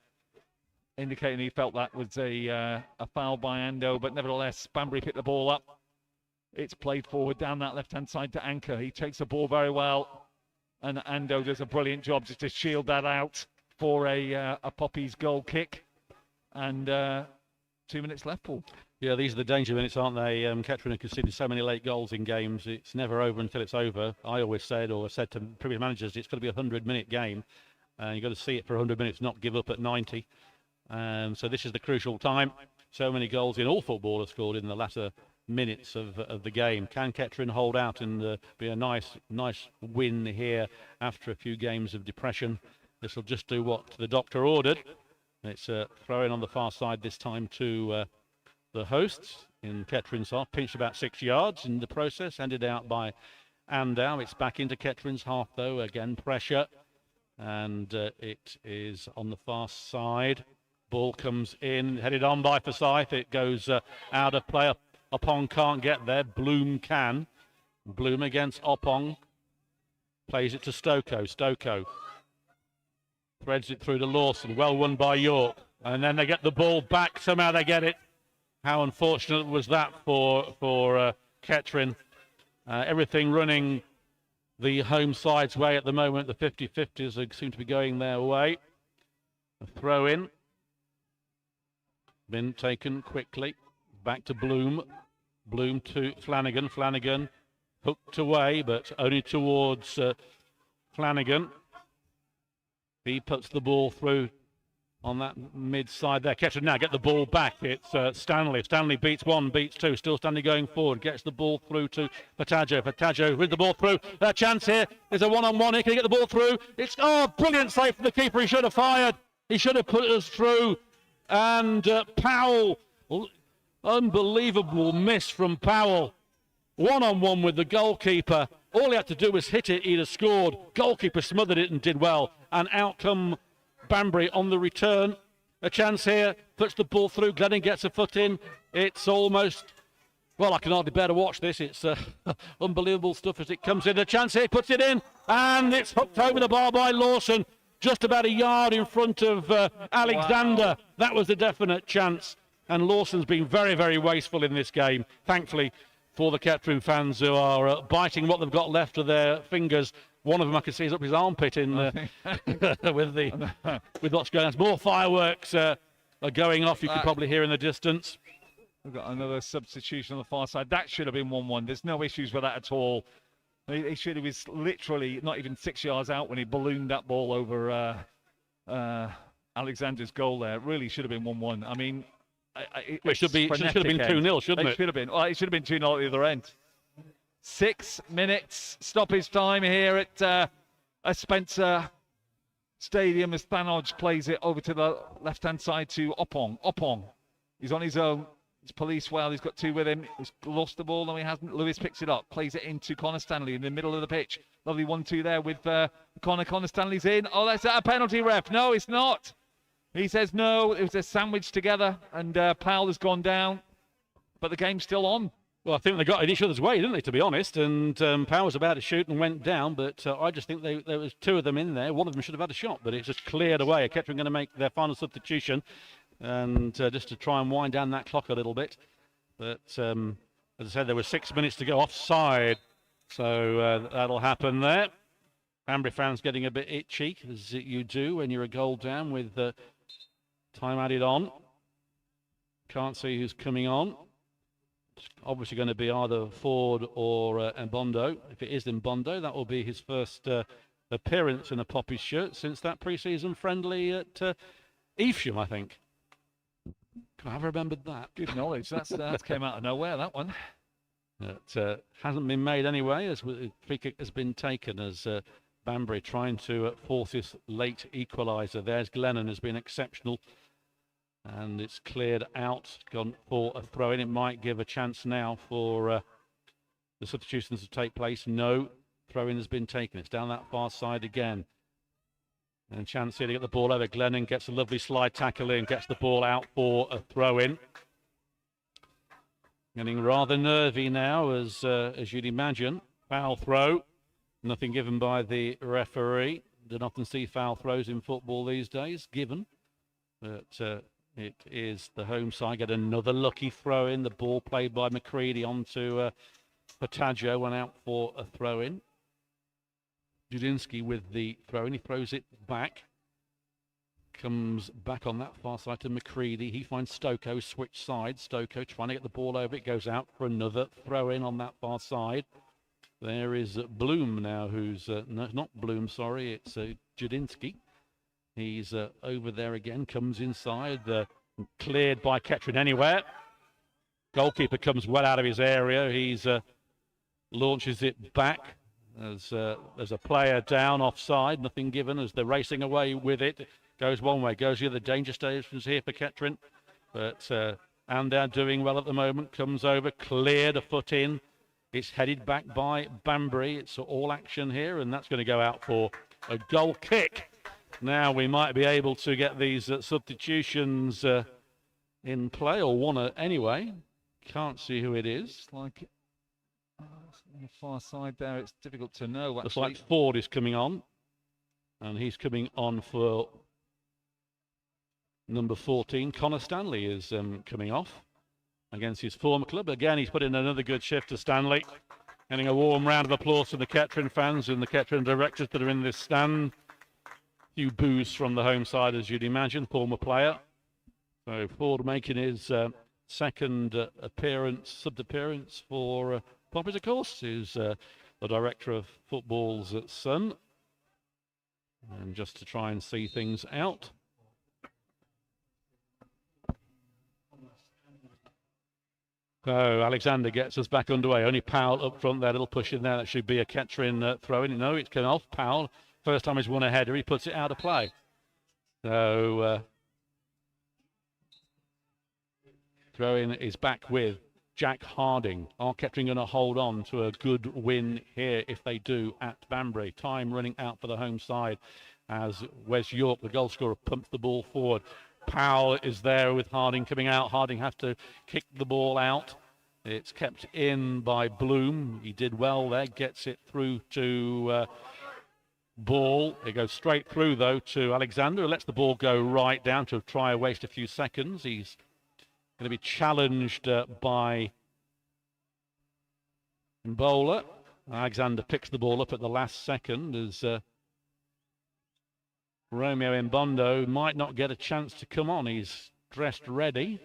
indicating he felt that was a foul by Ando, but nevertheless, Banbury picked the ball up. It's played forward down that left-hand side to Anchor. He takes the ball very well, and Ando does a brilliant job just to shield that out for a Poppy's goal kick. And 2 minutes left, Paul. Yeah, these are the danger minutes, aren't they? Kettering have conceded so many late goals in games. It's never over until it's over. I always said, or said to previous managers, it's going to be a 100-minute game. You've got to see it for 100 minutes, not give up at 90. So this is the crucial time. So many goals in all football are scored in the latter minutes of the game. Can Kettering hold out and be a nice win here after a few games of depression? This will just do what the doctor ordered. It's a throw-in on the far side this time to the hosts in Kettering's half. Pinched about 6 yards in the process, handed out by Andow. It's back into Kettering's half though. Again, pressure. And it is on the far side. Ball comes in, headed on by Forsyth. It goes out of play. Oppong can't get there. Bloom can. Bloom against Oppong. Plays it to Stokoe. Stokoe threads it through to Lawson. Well won by York. And then they get the ball back. Somehow they get it. How unfortunate was that for Kettering. Everything running the home side's way at the moment. The 50-50s seem to be going their way. A throw in. Been taken quickly. Back to Bloom. Bloom to Flanagan. Flanagan hooked away, but only towards Flanagan. He puts the ball through on that mid-side there. Kettering now get the ball back. It's Stanley. Stanley beats one, beats two. Still Stanley going forward. Gets the ball through to Fataggio. Fataggio with the ball through. A chance here. There's a one-on-one here. Can he get the ball through? It's, brilliant save from the keeper. He should have fired. He should have put us through. And Powell, unbelievable miss from Powell. One-on-one with the goalkeeper. All he had to do was hit it. He'd have scored. Goalkeeper smothered it and did well. And out come Banbury on the return. A chance here. Puts the ball through. Glennon gets a foot in. It's almost... Well, I can hardly bear to watch this. It's unbelievable stuff as it comes in. A chance here. Puts it in. And it's hooked over the bar by Lawson. Just about a yard in front of Alexander. Wow. That was a definite chance. And Lawson's been very, very wasteful in this game. Thankfully for the Kettering fans who are biting what they've got left of their fingers. One of them I can see is up his armpit in with what's going on. More fireworks are going off. You can probably hear in the distance. We've got another substitution on the far side. That should have been 1-1. There's no issues with that at all. He should have was literally not even 6 yards out when he ballooned that ball over Alexander's goal there. It really should have been 1-1. I mean, it should have been 2-0, shouldn't it? It should have been. Well, it should have been 2-0 at the other end. 6 minutes stoppage time here at Spencer Stadium as Thanodge plays it over to the left-hand side to Oppong. Oppong, he's on his own. He's policed well. He's got two with him. He's lost the ball. No, he hasn't. Lewis picks it up. Plays it into Connor Stanley in the middle of the pitch. Lovely 1-2 there with Connor. Connor Stanley's in. Oh, that's a penalty, ref. No, it's not. He says no. It was a sandwich together, and Powell has gone down. But the game's still on. Well, I think they got in each other's way, didn't they, to be honest? And Powell was about to shoot and went down, but I just think there was two of them in there. One of them should have had a shot, but it just cleared away. Kettering going to make their final substitution. And just to try and wind down that clock a little bit. But as I said, there were 6 minutes to go offside. So that'll happen there. Banbury fans getting a bit itchy, as you do when you're a goal down with time added on. Can't see who's coming on. It's obviously going to be either Ford or Mbondo. If it is Mbondo, that will be his first appearance in a Poppies shirt since that pre-season friendly at Evesham, I think. I've remembered that. Good knowledge. That came out of nowhere, that one. It hasn't been made anyway, as free kick has been taken as Banbury trying to force this late equaliser. There's Glennon, has been exceptional. And it's cleared out, gone for a throw-in. It might give a chance now for the substitutions to take place. No, throw-in has been taken. It's down that far side again. And chance here to get the ball over. Glennon gets a lovely slide tackle in, gets the ball out for a throw-in. Getting rather nervy now, as you'd imagine. Foul throw. Nothing given by the referee. Don't often see foul throws in football these days, given. But it is the home side. Get another lucky throw-in. The ball played by McCready onto Fataggio, went out for a throw-in. Judinsky with the throw-in. He throws it back. Comes back on that far side to McCready. He finds Stokoe, switch side. Stokoe trying to get the ball over. It goes out for another throw-in on that far side. There is Bloom now, who's... no, not Bloom, sorry. It's Judinsky. He's over there again. Comes inside. Cleared by Kettering anywhere. Goalkeeper comes well out of his area. He's launches it back as there's a player down offside. Nothing given as they're racing away with it. Goes one way, goes the other. Danger stations here for Kettering. But and they're doing well at the moment. Comes over, cleared a foot in. It's headed back by Banbury. It's all action here, and that's going to go out for a goal kick. Now we might be able to get these substitutions in play, or one anyway. Can't see who it is. Like on the far side there, it's difficult to know. Looks like Ford is coming on, and he's coming on for number 14. Connor Stanley is coming off against his former club. Again, he's put in another good shift to Stanley. Getting a warm round of applause from the Kettering fans and the Kettering directors that are in this stand. A few boos from the home side, as you'd imagine, former player. So Ford making his second sub-appearance for Poppers, of course, who's the director of footballs at Sun. And just to try and see things out. So Alexander gets us back underway. Only Powell up front there, little push in there. That should be a Kettering throw-in. No, it's come off. Powell, first time he's won a header, he puts it out of play. So throw-in is back with Jack Harding. Are Kettering going to hold on to a good win here if they do at Banbury? Time running out for the home side as Wes York, the goal scorer, pumps the ball forward. Powell is there with Harding coming out. Harding has to kick the ball out. It's kept in by Bloom. He did well there. Gets it through to Ball. It goes straight through, though, to Alexander, who lets the ball go right down to try and waste a few seconds. He's going to be challenged by Mbola. Alexander picks the ball up at the last second as Romeo Mbondo might not get a chance to come on. He's dressed ready.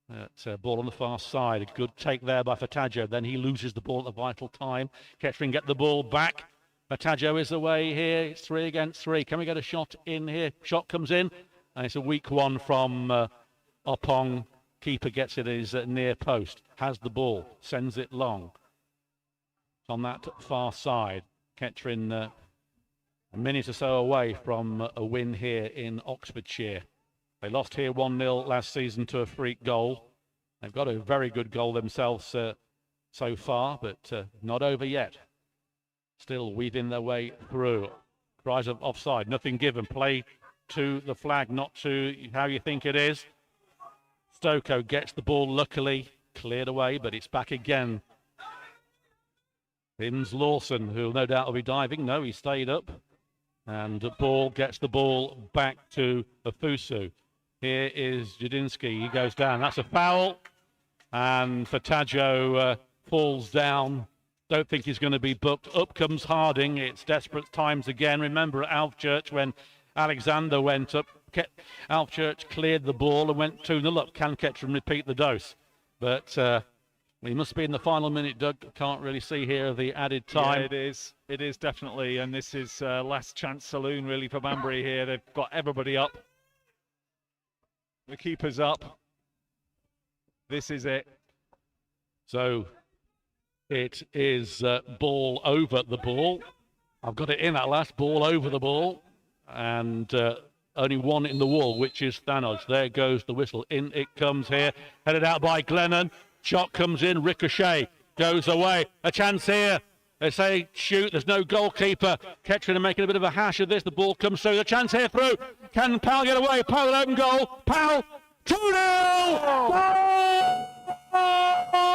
Ball on the far side. A good take there by Fataggio. Then he loses the ball at the vital time. Kettering get the ball back. Fataggio is away here. It's 3 against 3. Can we get a shot in here? Shot comes in. And it's a weak one from Opong. Keeper gets it at his near post. Has the ball. Sends it long. It's on that far side. Kettering a minute or so away from a win here in Oxfordshire. They lost here 1-0 last season to a freak goal. They've got a very good goal themselves so far, but not over yet. Still weaving their way through. Cries of offside, nothing given. Play to the flag, not to how you think it is. Stokoe gets the ball, luckily cleared away, but it's back again. Hims Lawson, who no doubt will be diving. No, he stayed up. And Ball gets the ball back to Afusu. Here is Jadinsky. He goes down. That's a foul. And Fataggio falls down. Don't think he's going to be booked. Up comes Harding. It's desperate times again. Remember at Alvechurch when Alexander went up, Alvechurch cleared the ball and went 2-0 up. Can Kettering repeat the dose? But we must be in the final minute, Doug. Can't really see here the added time. Yeah, it is. It is definitely. And this is last chance saloon, really, for Banbury here. They've got everybody up. The keeper's up. This is it. So it is Ball over the ball. I've got it in at last. Ball over the ball. And only one in the wall, which is Thanos. There goes the whistle. In it comes here. Headed out by Glennon. Shot comes in, ricochet, goes away. A chance here. They say shoot, there's no goalkeeper. Kettering are making a bit of a hash of this. The ball comes through. The chance here through. Can Powell get away? Powell open goal. Powell, 2-0! Oh!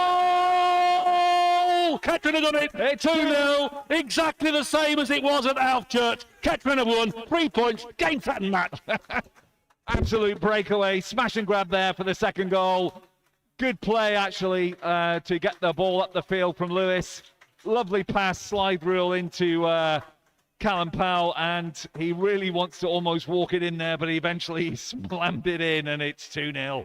Kettering have done it. 2-0. Exactly the same as it was at Alvechurch. Kettering have won. 3 points. Game set and match. Absolute breakaway. Smash and grab there for the second goal. Good play, actually, to get the ball up the field from Lewis. Lovely pass, slide rule into Callum Powell, and he really wants to almost walk it in there, but eventually he slammed it in, and it's 2-0.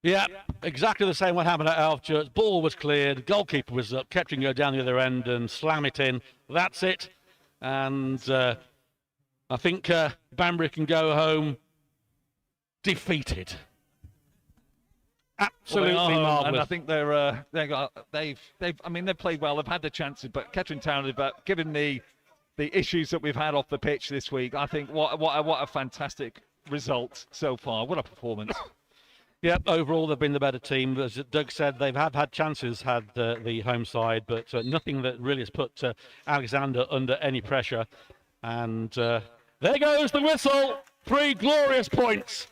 Yeah, exactly the same what happened at Alvechurch. Ball was cleared, goalkeeper was up, Kettering go down the other end and slam it in. That's it. And I think Banbury can go home defeated. Absolutely Well, they are, and marvellous. I think they've played well. They've had the chances, but Kettering Town, but given the issues that we've had off the pitch this week, I think what a fantastic result so far. What a performance. Yep, overall they've been the better team. As Doug said, they've had chances, had the home side, but nothing that really has put Alexander under any pressure. And there goes the whistle. 3 glorious points.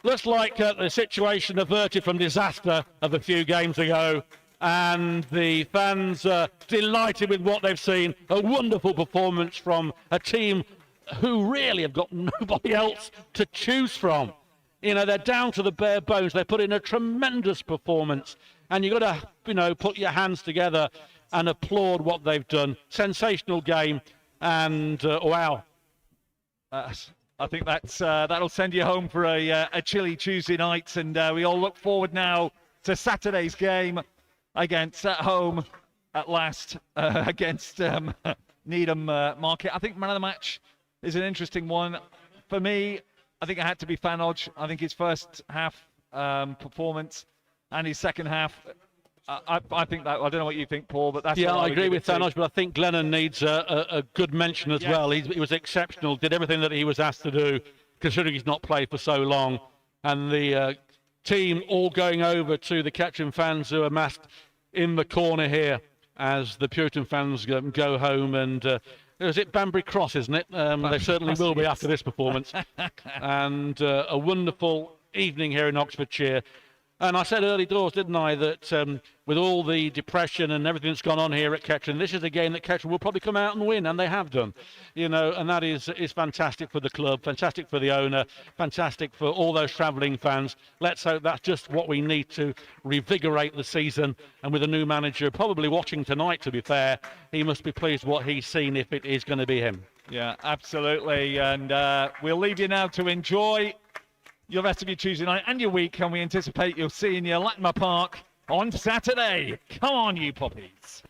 Looks like the situation averted from disaster of a few games ago. And the fans are delighted with what they've seen. A wonderful performance from a team who really have got nobody else to choose from. You know, they're down to the bare bones. They put in a tremendous performance. And you've got to, put your hands together and applaud what they've done. Sensational game. And, wow. I think that'll send you home for a chilly Tuesday night. And we all look forward now to Saturday's game against at home at last against Needham Market. I think man of the match is an interesting one. For me, I think it had to be Fanoj. I think his first half performance and his second half, I think that, I don't know what you think, Paul, but that's... Yeah, what I agree with Fanoj, Thanos, but I think Glennon needs a good mention as well. He was exceptional, did everything that he was asked to do, considering he's not played for so long. And the team all going over to the Kettering fans who are massed in the corner here as the Puritan fans go home. And is it Banbury Cross, isn't it? They certainly will be after this performance. And a wonderful evening here in Oxfordshire. And I said early doors, didn't I, that with all the depression and everything that's gone on here at Kettering, this is a game that Kettering will probably come out and win, and they have done. And that is fantastic for the club, fantastic for the owner, fantastic for all those travelling fans. Let's hope that's just what we need to revigorate the season. And with a new manager probably watching tonight, to be fair, he must be pleased what he's seen if it is going to be him. Yeah, absolutely. And we'll leave you now to enjoy your rest of your Tuesday night and your week, and we anticipate you'll see in your Latimer Park on Saturday. Come on, you poppies.